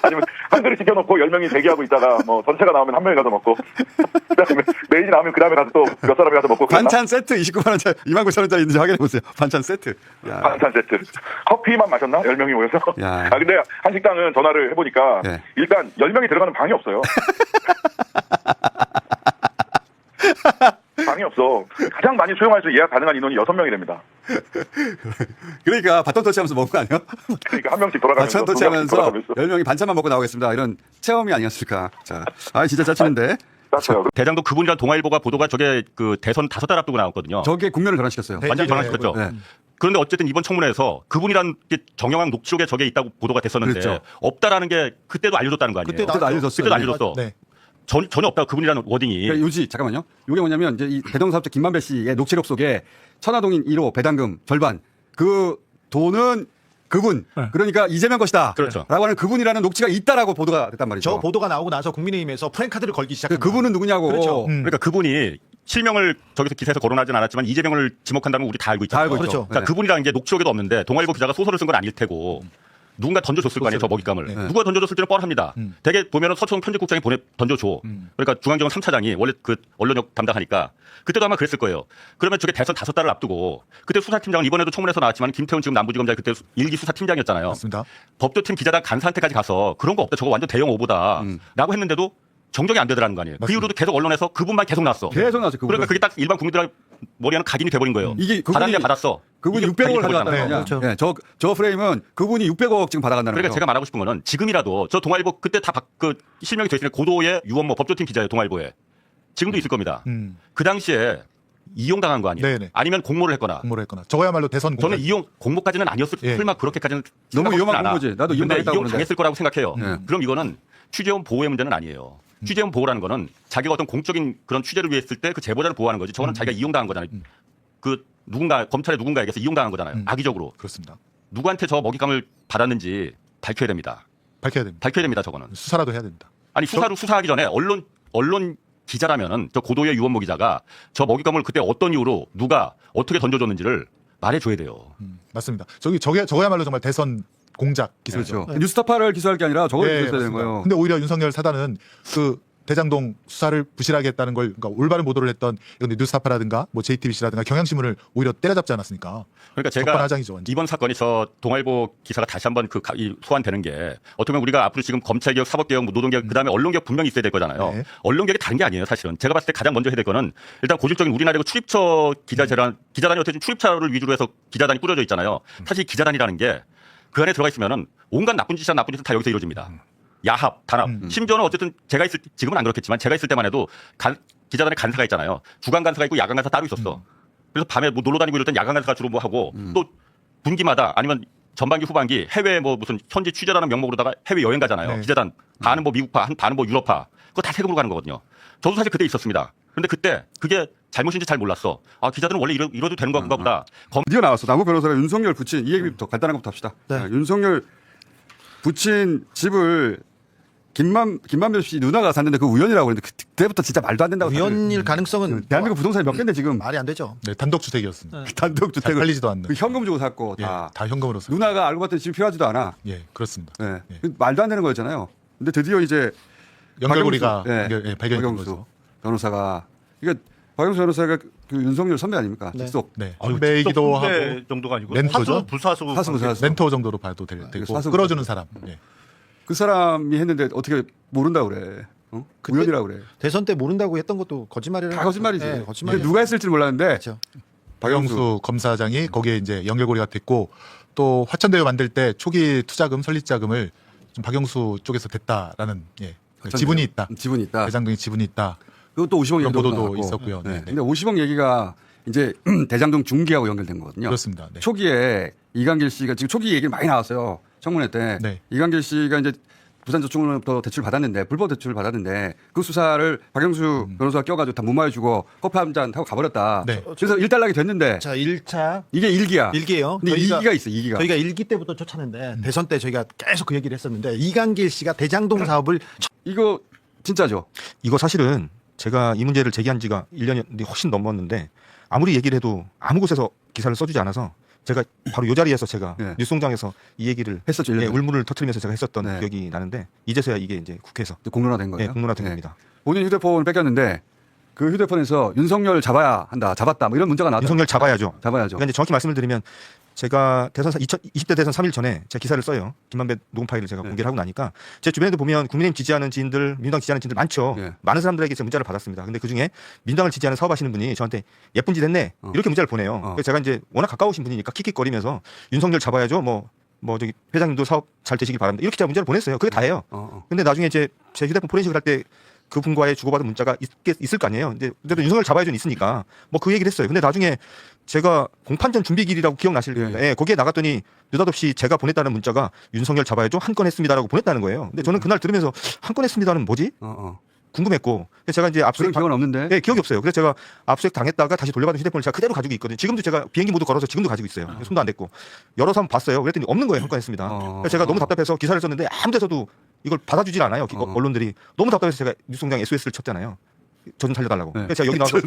Speaker 19: 아니면 한 그릇 시켜놓고 10명이 대기하고 있다가 뭐 전체가 나오면 한 명이 가서 먹고 그다음에 메인이 나오면 그 다음에 가서 또 몇 사람이 가서 먹고.
Speaker 1: 반찬 세트 29만 원짜리 29,000원짜리 있는지 확인해 보세요. 반찬 세트.
Speaker 19: 반찬 세트. 커피만 마셨나? 10명이 모여서. 근데 한 식당은 전화를 해보니까 일단 10명이 들어가는 방이 없어요. 방이 없어. 가장 많이 수용할 수 예약 가능한 인원이 6명이 됩니다.
Speaker 1: 그러니까 바톤 터치하면서 먹은 거 아니에요?
Speaker 19: 그러니까 한 명씩 돌아가면서.
Speaker 1: 바톤 터치하면서 10명이 반찬만 먹고 나오겠습니다. 이런 체험이 아니었을까. 자, 진짜 짜치는데.
Speaker 18: 대장동 그분이란 동아일보가 보도가 저게 그 대선 5달 앞두고 나왔거든요.
Speaker 1: 저게 국면을 전환시켰어요.
Speaker 18: 완전히 전환시켰죠. 그런데 어쨌든 이번 청문회에서 그분이란 정영학 녹취록에 저게 있다고 보도가 됐었는데 없다라는 게 그때도 알려줬다는 거 아니에요?
Speaker 1: 그때도 알려줬어요.
Speaker 18: 그때도 알려줬어. 전혀 없다. 그분이라는 워딩이.
Speaker 1: 그러니까 잠깐만요. 이게 뭐냐면 이제 이 대동 사업자 김만배 씨의 녹취록 속에 천화동인 1호 배당금 절반 그 돈은 그분 그러니까 이재명 것이다.
Speaker 18: 그렇죠.
Speaker 1: 라고 하는 그분이라는 녹취가 있다라고 보도가 됐단 말이죠.
Speaker 17: 저 보도가 나오고 나서 국민의힘에서 프랭카드를 걸기 시작한
Speaker 1: 그분은 누구냐고.
Speaker 17: 그렇죠.
Speaker 18: 그러니까 그분이 실명을 저기서 기사에서 거론하진 않았지만 이재명을 지목한다는 건 우리 다 알고 있잖아요.
Speaker 1: 다 알고 있죠.
Speaker 18: 그러니까 그분이라는 게 녹취록에도 없는데 동아일보 기자가 소설을 쓴 건 아닐 테고 누군가 던져줬을 거 아니에요, 저 먹잇감을. 누가 던져줬을지는 뻔합니다. 대개 보면은 서초동 편집국장이 던져줘. 그러니까 중앙정원 3차장이 원래 그 언론역 담당하니까 그때도 아마 그랬을 거예요. 그러면 저게 대선 5달을 앞두고 그때 수사팀장은 이번에도 청문회에서 나왔지만 김태훈 지금 남부지검장이 그때 일기 수사팀장이었잖아요.
Speaker 17: 맞습니다.
Speaker 18: 법조팀 기자단 간사한테까지 가서 그런 거 없다. 저거 완전 대형 오보다. 라고 했는데도 정정이 안 되더라는 거 아니에요. 맞습니다. 그 이후로도 계속 언론에서 그분만 계속 나왔어.
Speaker 1: 계속 나왔죠.
Speaker 18: 그러니까 그게 딱 일반 국민들 머리에는 각인이 돼버린 거예요.
Speaker 1: 이게
Speaker 18: 받았냐 받았어.
Speaker 1: 그분이 600억을 가져간다는 거냐. 그렇죠. 저 프레임은 그분이 600억 지금 받아간다는 거예요.
Speaker 18: 그러니까 제가 말하고 싶은 거는 지금이라도 저 동아일보 그때 다 실명이 돼 있으니까 고도의 유원모 법조팀 기자예요. 동아일보에. 지금도 있을 겁니다. 그 당시에 이용당한 거 아니에요?
Speaker 17: 네네.
Speaker 18: 아니면 공모를 했거나.
Speaker 17: 저거야말로 대선
Speaker 18: 저는 공모까지는 아니었을 설마 그렇게까지는
Speaker 1: 너무 위험한 공모지. 나도 이용당했다고
Speaker 18: 이용 당했을 거라고 생각해요. 그럼 이거는 취재원 보호의 문제는 아니에요. 취재원 보호라는 거는 자기가 어떤 공적인 그런 취재를 위해 했을 때 그 제보자를 보호하는 거지. 저거는 자기가 이용당한 거잖아요. 그 검찰의 누군가에게서 이용당한 거잖아요. 악의적으로.
Speaker 17: 그렇습니다.
Speaker 18: 누구한테 저 먹잇감을 받았는지 밝혀야 됩니다.
Speaker 17: 밝혀야 됩니다.
Speaker 18: 밝혀야 됩니다. 저거는.
Speaker 17: 수사라도 해야 됩니다.
Speaker 18: 아니 수사하기 전에 언론 기자라면은 저 고도의 유원모 기자가 저 먹잇감을 그때 어떤 이유로 누가 어떻게 던져줬는지를 말해줘야 돼요.
Speaker 17: 맞습니다. 저거야말로 정말 대선 공작 기사죠.
Speaker 1: 그렇죠. 뉴스타파를 기소할 게 아니라 저걸 기소해야 되는 거예요.
Speaker 17: 근데 오히려 윤석열 사단은 그 대장동 수사를 부실하게 했다는 걸 그러니까 올바른 보도를 했던 뉴스타파라든가 뭐 JTBC라든가 경향신문을 오히려 때려잡지 않았습니까?
Speaker 18: 그러니까 제가
Speaker 17: 적반하장이죠, 완전.
Speaker 18: 이번 사건이 저 동아일보 기사가 다시 한번 소환되는 게 어떻게 보면 우리가 앞으로 지금 검찰개혁, 사법개혁, 노동개혁 그다음에 언론개혁 분명히 있어야 될 거잖아요. 언론개혁이 다른 게 아니에요. 사실은 제가 봤을 때 가장 먼저 해야 될 거는 일단 고질적인 우리나라의 출입처 기자단이 어떻게 출입처를 위주로 해서 기자단이 꾸려져 있잖아요. 사실 기자단이라는 게 그 안에 들어가 있으면은 온갖 나쁜 짓이나 나쁜 짓은 다 여기서 이루어집니다. 야합, 단합. 심지어는 어쨌든 지금은 안 그렇겠지만 제가 있을 때만 해도 기자단에 간사가 있잖아요. 주간 간사가 있고 야간 간사 따로 있었어. 그래서 밤에 뭐 놀러 다니고 이럴 땐 야간 간사가 주로 뭐 하고 또 분기마다 아니면 전반기 후반기 해외 뭐 무슨 현지 취재라는 명목으로다가 해외 여행 가잖아요. 기자단 반은 뭐 미국파, 반은 뭐 유럽파. 그거 다 세금으로 가는 거거든요. 저도 사실 그때 있었습니다. 그런데 그때 그게 잘못인지 잘 몰랐어. 아, 기자들은 원래 이러도 되는 건가 보다.
Speaker 1: 드디어 나왔어. 남욱 변호사가 윤석열 부친 이 얘기부터 간단한 것부터 합시다. 윤석열 부친 집을 김만배 씨 누나가 샀는데 그 우연이라고 했는데 그때부터 진짜 말도 안 된다고.
Speaker 17: 우연일 가능성은
Speaker 1: 대한민국 부동산이 몇 개인데 지금
Speaker 17: 말이 안 되죠.
Speaker 3: 네, 단독 주택이었습니다.
Speaker 1: 단독 주택을
Speaker 3: 잘 팔리지도 않는.
Speaker 1: 그 현금 주고 샀고
Speaker 3: 다 현금으로 샀어요.
Speaker 1: 누나가 알고 봤더니 집이 필요하지도 않아.
Speaker 3: 예, 그렇습니다.
Speaker 1: 그 말도 안 되는 거였잖아요. 근데 드디어 이제
Speaker 3: 연결고리가 발견된
Speaker 1: 박영수 변호사가 박영수 변호사가 그 윤석열 선배 아닙니까? 직속.
Speaker 3: 네. 선배이기도 하고
Speaker 10: 정도가 아니고
Speaker 3: 멘토죠.
Speaker 10: 불사수
Speaker 3: 멘토 정도로 봐도 되고 끌어주는 사람.
Speaker 1: 그 사람이 했는데 어떻게 모른다 그래? 우연이라고 그래.
Speaker 17: 대선 때 모른다고 했던 것도 거짓말이라.
Speaker 1: 다 거짓말이지.
Speaker 17: 네, 거짓말이야.
Speaker 1: 누가 했을지 몰랐는데.
Speaker 17: 그렇죠.
Speaker 3: 박영수 검사장이 거기에 이제 연결고리가 됐고 또 화천대유 만들 때 초기 투자금 설립자금을 좀 박영수 쪽에서 됐다라는 지분이 있다.
Speaker 1: 지분이 있다.
Speaker 3: 대장동에 지분이 있다.
Speaker 1: 그것도 50억
Speaker 3: 그런 보도도
Speaker 1: 나왔고.
Speaker 3: 있었고요.
Speaker 1: 네. 근데 50억 얘기가 이제 대장동 중기하고 연결된 거거든요.
Speaker 3: 그렇습니다. 네.
Speaker 1: 초기에 이강길 씨가 지금 초기 얘기를 많이 나왔어요. 청문회 때 이강길 씨가 이제 부산저축은행부터 대출 받았는데 불법 대출을 받았는데 그 수사를 박영수 변호사가 껴가지고 다 무마해주고 커피 한 잔 하고 가버렸다. 그래서 일단락이 됐는데.
Speaker 17: 자, 1차
Speaker 1: 이게 1기야.
Speaker 17: 1기예요.
Speaker 1: 근데 2기가 있어. 2기가.
Speaker 17: 저희가 1기 때부터 쫓았는데 대선 때 저희가 계속 그 얘기를 했었는데 이강길 씨가 대장동 사업을
Speaker 1: 이거 진짜죠?
Speaker 20: 이거 사실은 제가 이 문제를 제기한 지가 1년이 훨씬 넘었는데 아무리 얘기를 해도 아무 곳에서 기사를 써주지 않아서 제가 바로 이 자리에서 제가 뉴스공장에서 이 얘기를
Speaker 1: 했었죠.
Speaker 20: 울문을 터뜨리면서 제가 했었던 기억이 나는데 이제서야 이게 이제 국회에서
Speaker 1: 공론화된 거예요.
Speaker 20: 공론화된 겁니다.
Speaker 1: 본인 휴대폰을 뺏겼는데 그 휴대폰에서 윤석열 잡아야 한다, 잡았다, 뭐 이런 문자가 나왔다.
Speaker 20: 윤석열 잡아야죠.
Speaker 1: 잡아야죠.
Speaker 20: 그러니까 이제 정확히 말씀을 드리면 제가 대선 20대 대선 3일 전에 제가 기사를 써요. 김만배 녹음 파일을 제가 공개를 하고 나니까 제 주변에도 보면 국민의힘 지지하는 지인들, 민주당 지지하는 지인들 많죠. 많은 사람들에게 제가 문자를 받았습니다. 근데 그 중에 민주당을 지지하는 사업하시는 분이 저한테 예쁜 짓 했네 이렇게 문자를 보내요. 그래서 제가 이제 워낙 가까우신 분이니까 킥킥거리면서 윤석열 잡아야죠. 뭐 저기 회장님도 사업 잘 되시길 바랍니다. 이렇게 제가 문자를 보냈어요. 그게 다예요. 근데 나중에 이제 제 휴대폰 포렌식을 할 때 그분과의 주고받은 문자가 있을 거 아니에요. 근데 윤석열 잡아야죠 있으니까 뭐 그 얘기를 했어요. 근데 나중에 제가 공판전 준비길이라고 기억나실 겁니다. 거기에 나갔더니 느닷없이 제가 보냈다는 문자가 윤석열 잡아야죠 한 건 했습니다라고 보냈다는 거예요. 근데 저는 그날 들으면서 한 건 했습니다는 뭐지? 궁금했고 그래서 제가 이제 압수수색
Speaker 1: 기억은 없는데.
Speaker 20: 네, 기억이 없어요. 그래서 제가 압수수색 당했다가 다시 돌려받은 휴대폰을 제가 그대로 가지고 있거든요. 지금도 제가 비행기 모드 걸어서 지금도 가지고 있어요. 손도 안 댔고 열어서 한번 봤어요. 그랬더니 없는 거예요. 한 건 했습니다. 그래서 제가 너무 답답해서 기사를 썼는데 아무 데서도 이걸 받아주질 않아요. 언론들이 너무 답답해서 제가 뉴스공장 SOS를 쳤잖아요. 저 좀 살려달라고. 그래서 제가 여기 나와서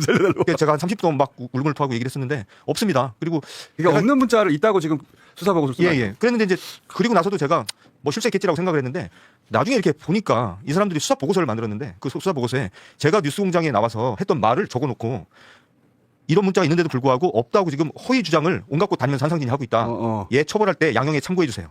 Speaker 20: 제가 한 30분 막 울음을 토하고 얘기를 했었는데 없습니다. 그리고
Speaker 1: 그러니까 없는 문자를 있다고 지금 수사보고서
Speaker 20: 예. 그랬는데 이제 그리고 나서도 제가 뭐 실수했겠지라고 생각을 했는데 나중에 이렇게 보니까 이 사람들이 수사 보고서를 만들었는데 그 수사 보고서에 제가 뉴스공장에 나와서 했던 말을 적어놓고 이런 문자가 있는데도 불구하고 없다고 지금 허위 주장을 온갖 곳 다니면서 한상진이 하고 있다. 얘 처벌할 때 양형에 참고해 주세요.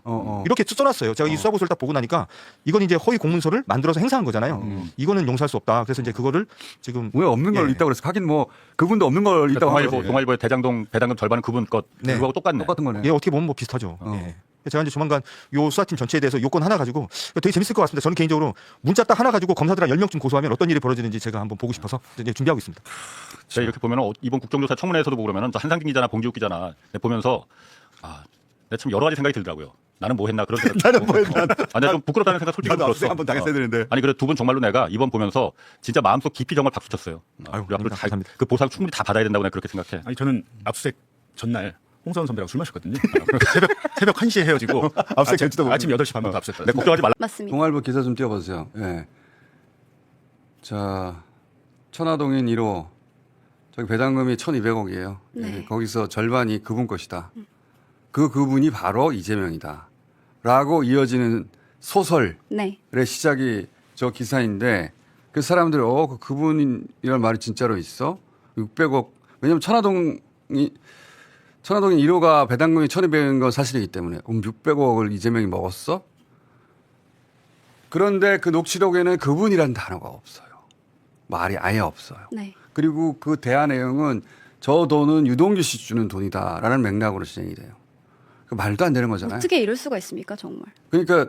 Speaker 20: 이렇게 써놨어요. 제가 이 수사 보고서를 딱 보고 나니까 이건 이제 허위 공문서를 만들어서 행사한 거잖아요. 이거는 용서할 수 없다. 그래서 이제 그거를 지금
Speaker 1: 왜 없는 걸 있다고 그래서 하긴 뭐 그분도 없는 걸 있다고
Speaker 18: 동아일보의 배당금 절반은 그분 것 그거하고
Speaker 1: 똑같은 거네.
Speaker 20: 예, 어떻게 보면 뭐 비슷하죠. 예. 제가 이제 조만간 요 수사팀 전체에 대해서 요건 하나 가지고 되게 재밌을 것 같습니다. 저는 개인적으로 문자 딱 하나 가지고 검사들 한 10명쯤 고소하면 어떤 일이 벌어지는지 제가 한번 보고 싶어서 이제 준비하고 있습니다.
Speaker 18: 제가 이렇게 보면 이번 국정조사 청문회에서도 보고 그러면 한상진 기자나 봉지욱 기자나 보면서 내가 참 여러 가지 생각이 들더라고요. 나는 뭐 했나 그런 생각.
Speaker 1: 나는 뭐 했나.
Speaker 18: 내가 좀 부끄럽다는 생각 솔직히 들었어.
Speaker 1: 한번 당했어야 되는데.
Speaker 18: 아니 그래 두 분 정말로 내가 이번 보면서 진짜 마음속 깊이 정말 박수 쳤어요. 우리 앞으로 그 보상 충분히 다 받아야 된다고 내가 그렇게 생각해.
Speaker 10: 아니 저는 압수수색 전날 홍사원 선배랑 술 마셨거든요. 새벽 1시에 헤어지고 아침 8시 반부터 압수했다.
Speaker 18: 걱정하지 말라.
Speaker 21: 맞습니다.
Speaker 1: 동아일보 기사 좀 띄워봐주세요. 예. 자, 천화동인 1호. 저기 배당금이 1,200억이에요.
Speaker 21: 네.
Speaker 1: 예, 거기서 절반이 그분 것이다. 그분이 바로 이재명이다. 라고 이어지는 소설의 시작이 저 기사인데 그 사람들이 그분이란 말이 진짜로 있어? 600억. 왜냐면 천화동인 1호가 배당금이 1,200억인 건 사실이기 때문에 그럼 600억을 이재명이 먹었어? 그런데 그 녹취록에는 그분이란 단어가 없어요. 말이 아예 없어요.
Speaker 21: 네.
Speaker 1: 그리고 그 대화 내용은 저 돈은 유동규 씨 주는 돈이다라는 맥락으로 진행이 돼요. 그 말도 안 되는 거잖아요.
Speaker 21: 어떻게 이럴 수가 있습니까, 정말?
Speaker 1: 그러니까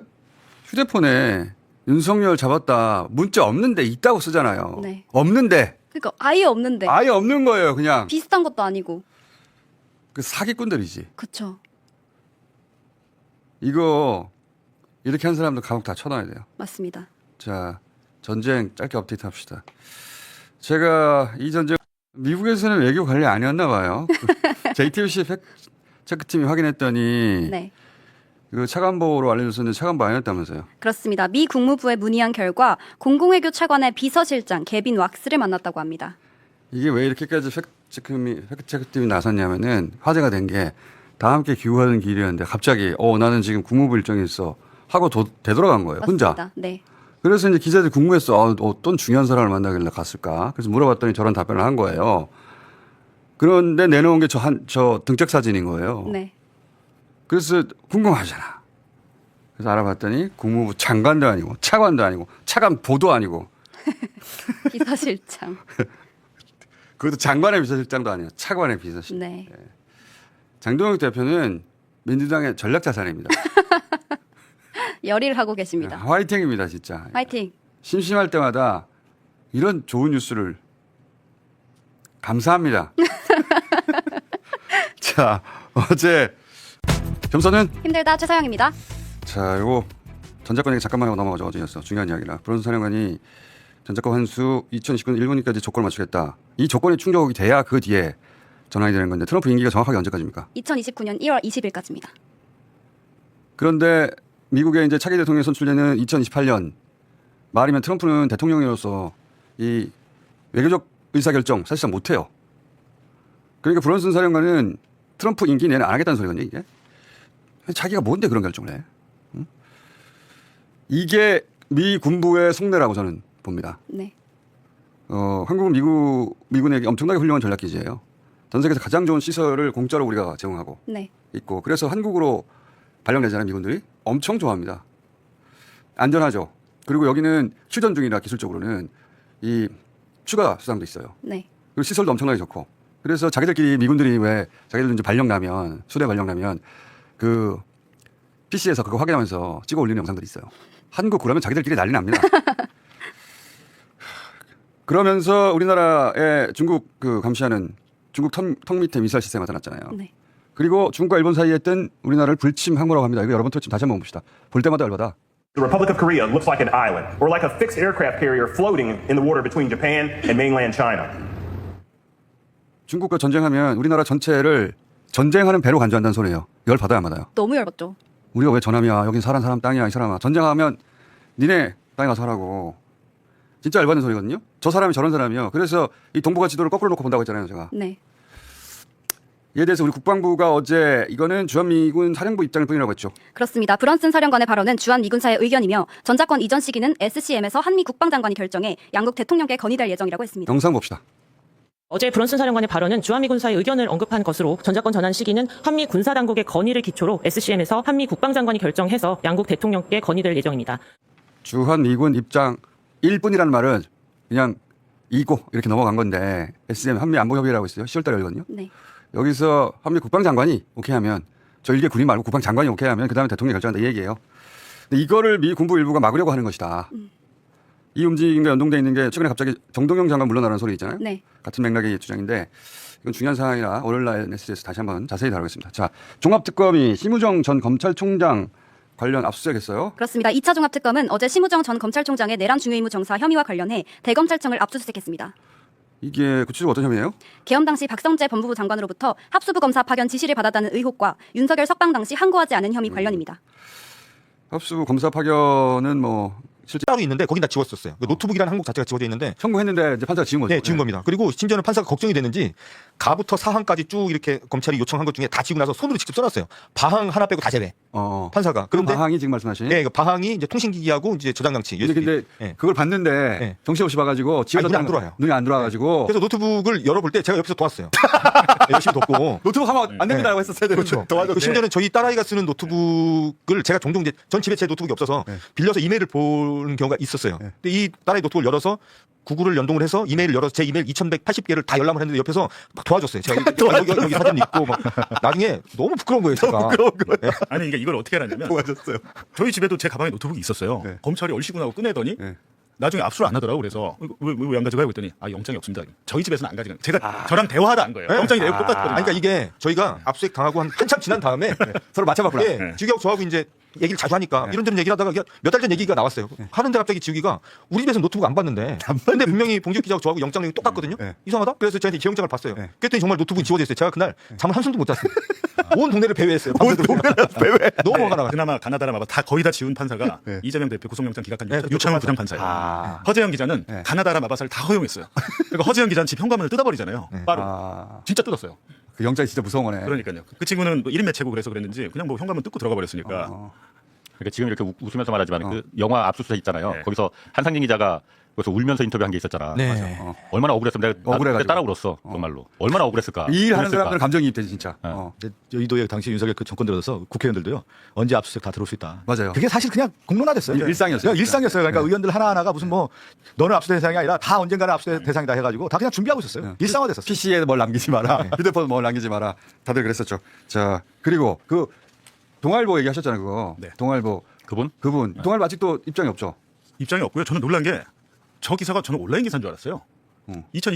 Speaker 1: 휴대폰에 윤석열 잡았다 문자 없는데 있다고 쓰잖아요.
Speaker 21: 네.
Speaker 1: 없는데.
Speaker 21: 그러니까 아예 없는데.
Speaker 1: 아예 없는 거예요, 그냥.
Speaker 21: 비슷한 것도 아니고.
Speaker 1: 그 사기꾼들이지.
Speaker 21: 그렇죠.
Speaker 1: 이거 이렇게 한 사람들 감옥 다 쳐놔야 돼요.
Speaker 21: 맞습니다.
Speaker 1: 자, 전쟁 짧게 업데이트 합시다. 제가 이 전쟁 미국에서는 외교 관리 아니었나 봐요. JTBC 팩체크팀이 확인했더니
Speaker 21: 네.
Speaker 1: 그 차관보로 알려줬었는데 차관보 아니었다면서요.
Speaker 21: 그렇습니다. 미 국무부에 문의한 결과 공공외교 차관의 비서실장 개빈 왁스를 만났다고 합니다.
Speaker 1: 이게 왜 이렇게까지 팩체크팀이 나섰냐면은 화제가 된 게 다 함께 귀국하는 길이었는데 갑자기 나는 지금 국무부 일정이 있어 하고 되돌아간 거예요.
Speaker 21: 맞습니다.
Speaker 1: 혼자.
Speaker 21: 네.
Speaker 1: 그래서 이제 기자들이 궁금했어. 어떤 중요한 사람을 만나길래 갔을까? 그래서 물어봤더니 저런 답변을 한 거예요. 그런데 내놓은 게 저 등짝 사진인 거예요.
Speaker 21: 네.
Speaker 1: 그래서 궁금하잖아. 그래서 알아봤더니 국무부 장관도 아니고 차관도 아니고 차관보도 아니고
Speaker 21: 비서실장.
Speaker 1: 그것도 장관의 비서실장도 아니에요. 차관의 비서실장.
Speaker 21: 네.
Speaker 1: 장동혁 대표는 민주당의 전략 자산입니다.
Speaker 21: 열의를 하고 계십니다.
Speaker 1: 화이팅입니다, 진짜.
Speaker 21: 화이팅.
Speaker 1: 심심할 때마다 이런 좋은 뉴스를 감사합니다. 자, 어제 겸손은
Speaker 21: 힘들다 최서영입니다.
Speaker 1: 자, 요거 전작권 얘기 잠깐만 하고 넘어가죠. 어제였어. 중요한 이야기라. 브론슨 사령관이 전작권 환수 2029년 1분기까지 조건을 맞추겠다. 이 조건이 충족이 돼야 그 뒤에 전환이 되는 건데 트럼프 임기가 정확하게 언제까지입니까?
Speaker 21: 2029년 1월 20일까지입니다.
Speaker 1: 그런데 미국의 이제 차기 대통령이 선출되는 2028년 말이면 트럼프는 대통령으로서 이 외교적 의사결정 사실상 못해요. 그러니까 브론슨 사령관은 트럼프 임기 내내 안 하겠다는 소리거든요. 이게 자기가 뭔데 그런 결정을 해? 응? 이게 미 군부의 속내라고 저는 봅니다.
Speaker 21: 네.
Speaker 1: 한국은 미군에게 엄청나게 훌륭한 전략기지예요. 전 세계에서 가장 좋은 시설을 공짜로 우리가 제공하고
Speaker 21: 네.
Speaker 1: 있고 그래서 한국으로 발령내잖아요. 미군들이 엄청 좋아합니다. 안전하죠. 그리고 여기는 휴전 중이라 기술적으로는 이 추가 수당도 있어요.
Speaker 21: 네.
Speaker 1: 그리고 시설도 엄청나게 좋고 그래서 자기들끼리 미군들이 왜 자기들 이제 발령 나면 수대 발령 나면 그 PC에서 그거 확인하면서 찍어 올리는 영상들이 있어요. 한국 그러면 자기들끼리 난리 납니다. 그러면서 우리나라에 중국 그 감시하는 중국 턱 밑에 미사일 시스템 나타났잖아요.
Speaker 21: 네.
Speaker 1: 그리고 중국과 일본 사이에 했던 우리나라를 불침 항모라고 합니다. 이거 여러분 다시 한번 봅시다. 볼 때마다 열받아.
Speaker 4: The Republic of Korea looks like an island, or like a fixed aircraft carrier floating in the water between Japan and mainland China.
Speaker 1: 중국과 전쟁하면 우리나라 전체를 전쟁하는 배로 간주한다는 소리예요. 열 받아야 받아요.
Speaker 21: 너무 열받죠.
Speaker 1: 우리가 왜 전함이야? 여긴 사람 땅이야, 이 사람아. 전쟁하면 니네 땅에 가서 하라고. 진짜 열받는 소리거든요. 저 사람이 저런 사람이요. 그래서 이 동북아 지도를 거꾸로 놓고 본다고 했잖아요, 제가.
Speaker 21: 네.
Speaker 1: 이에 대해서 우리 국방부가 어제 이거는 주한미군 사령부 입장일 뿐이라고 했죠.
Speaker 21: 그렇습니다. 브런슨 사령관의 발언은 주한미군사의 의견이며 전작권 이전 시기는 SCM에서 한미 국방장관이 결정해 양국 대통령께 건의될 예정이라고 했습니다.
Speaker 1: 영상 봅시다.
Speaker 22: 어제 브런슨 사령관의 발언은 주한미군사의 의견을 언급한 것으로 전작권 전환 시기는 한미 군사당국의 건의를 기초로 SCM에서 한미 국방장관이 결정해서 양국 대통령께 건의될 예정입니다.
Speaker 1: 주한미군 입장 1분이라는 말은 그냥 이고 이렇게 넘어간 건데 SCM 한미 안보협의라고 있어요. 10월 달에 열거든요.
Speaker 21: 네.
Speaker 1: 여기서 한미 국방장관이 오케이 하면 저 일개 군인 말고 국방장관이 오케이 하면 그다음에 대통령이 결정한다 이 얘기예요. 근데 이거를 미 군부 일부가 막으려고 하는 것이다. 이 움직임과 연동되어 있는 게 최근에 갑자기 정동영 장관 물러나라는 소리 있잖아요.
Speaker 21: 네.
Speaker 1: 같은 맥락의 주장인데 이건 중요한 사항이라 오늘날 SG에서 다시 한번 자세히 다루겠습니다. 자, 종합특검이 심우정 전 검찰총장 관련 압수수색했어요.
Speaker 21: 그렇습니다. 2차 종합특검은 어제 심우정 전 검찰총장의 내란 중요임무 정사 혐의와 관련해 대검찰청을 압수수색했습니다.
Speaker 1: 이게 구체적으로 어떤 혐의예요?
Speaker 21: 계엄 당시 박성재 법무부 장관으로부터 합수부 검사 파견 지시를 받았다는 의혹과 윤석열 석방 당시 항고하지 않은 혐의 관련입니다.
Speaker 1: 합수부 검사 파견은 뭐
Speaker 20: 실제 따로 있는데 거긴 다 지웠었어요. 그 노트북이라는 항목 자체가 지워져 있는데
Speaker 1: 청구했는데 이제 판사가 지운 거죠.
Speaker 20: 네, 지운 겁니다. 그리고 심지어는 판사가 걱정이 됐는지 가부터 사항까지 쭉 이렇게 검찰이 요청한 것 중에 다 지우고 나서 손으로 직접 써놨어요. 바항 하나 빼고 다 제외. 판사가.
Speaker 1: 그런데 바항이 지금 말씀하신?
Speaker 20: 네, 그 바항이 이제 통신기기하고 이제 저장장치.
Speaker 1: 근데 그걸 봤는데 정신없이 봐가지고
Speaker 20: 눈이 안 들어와요.
Speaker 1: 눈이 안 들어와가지고.
Speaker 20: 그래서 노트북을 열어볼 때 제가 옆에서 도왔어요. 열심히 돕고.
Speaker 1: 노트북 하면 안 됩니다라고 했었어야 되는데.
Speaker 20: 그렇죠.
Speaker 1: 도와줬네.
Speaker 20: 심지어는 저희 딸아이가 쓰는 노트북을 제가 종종 이제 전 집에 제 노트북이 없어서 빌려서 이메일을 보는 경우가 있었어요. 근데 이 딸아이 노트북을 열어서 구글을 연동을 해서 이메일을 열어서 제 이메일 2180개를 다 열람을 했는데 옆에서 막 도와줬어요. 제가 여기 사진 있고 막 나중에 너무 부끄러운 거예요. 제가.
Speaker 10: 너무 부끄러운 거예요. 아니 그러니까 이걸 어떻게 알았냐면 도와줬어요. 저희 집에도 제 가방에 노트북이 있었어요. 검찰이 얼씨구나고 꺼내더니 나중에 압수를 안 하더라고. 그래서 왜 안 가져가요? 그랬더니 영장이 없습니다. 저희 집에서는 안 가져가요. 제가 저랑 대화도 안 거예요. 영장이 내용 똑같거든요.
Speaker 20: 그러니까 이게 저희가 압수수색 당하고 한참 지난 다음에
Speaker 1: 서로 맞춰봤구나.
Speaker 20: 예, 지우기하고 저하고 이제 얘기를 자주 하니까 이런저런 얘기를 하다가 몇 달 전 얘기가 나왔어요. 하는데 갑자기 지우기가 우리 집에서 노트북 안 봤는데 근데 분명히 봉지욱 기자하고 저하고 영장 내용이 똑같거든요. 이상하다? 그래서 저한테 제 영장을 봤어요. 그랬더니 정말 노트북이 지워져 있어요. 제가 그날 잠을 한숨도 못 잤어요. 온 동네를 배회했어요. 온 동네를 배회. 너무 화가 나가지고.
Speaker 10: 그나마 가나다라 다 거의 다 지운 판사가 이재명 대표 구속영장 기각한 유창훈 부장판사예요. 허재영 기자는 가나다라 마바사를 다 허용했어요. 그러니까 허재영 기자는 집 현관문을 뜯어버리잖아요. 빠르게. 진짜 뜯었어요.
Speaker 1: 그 영장이 진짜 무서운 거네.
Speaker 10: 그러니까요. 그 친구는 뭐 1인 매체고 그래서 그랬는지 그냥 뭐 현관문 뜯고 들어가 버렸으니까.
Speaker 18: 그러니까 지금 이렇게 웃으면서 말하지만 그 영화 압수수색 있잖아요. 거기서 한상진 기자가 거기서 울면서 인터뷰한 게 있었잖아.
Speaker 1: 네.
Speaker 18: 얼마나 억울했으면 내가 그때 따라 울었어. 정말로. 얼마나 억울했을까.
Speaker 1: 이 일 하는 사람들은 감정이입되지 진짜.
Speaker 14: 여의도에 당시 윤석열 그 정권 들어서 국회의원들도요. 언제 압수수색 다 들어올 수 있다.
Speaker 1: 맞아요.
Speaker 14: 그게 사실 그냥 공론화됐어요.
Speaker 1: 일상이었어요.
Speaker 14: 일상이었어요. 그러니까 의원들 하나하나가 무슨 뭐 너는 압수수색 대상이 아니라 다 언젠가는 압수수색 대상이다 해가지고 다 그냥 준비하고 있었어요. 일상화됐었어요.
Speaker 1: PC에 뭘 남기지 마라. 휴대폰 뭘 남기지 마라. 다들 그랬었죠. 자, 그리고 그 동아일보 얘기하셨잖아요. 그거. 동아일보. 그분? 동아일보 아직도 입장이 없죠.
Speaker 10: 입장이 없고요. 저는 놀란 게 저 기사가 저는 온라인 기사인 줄 알았어요.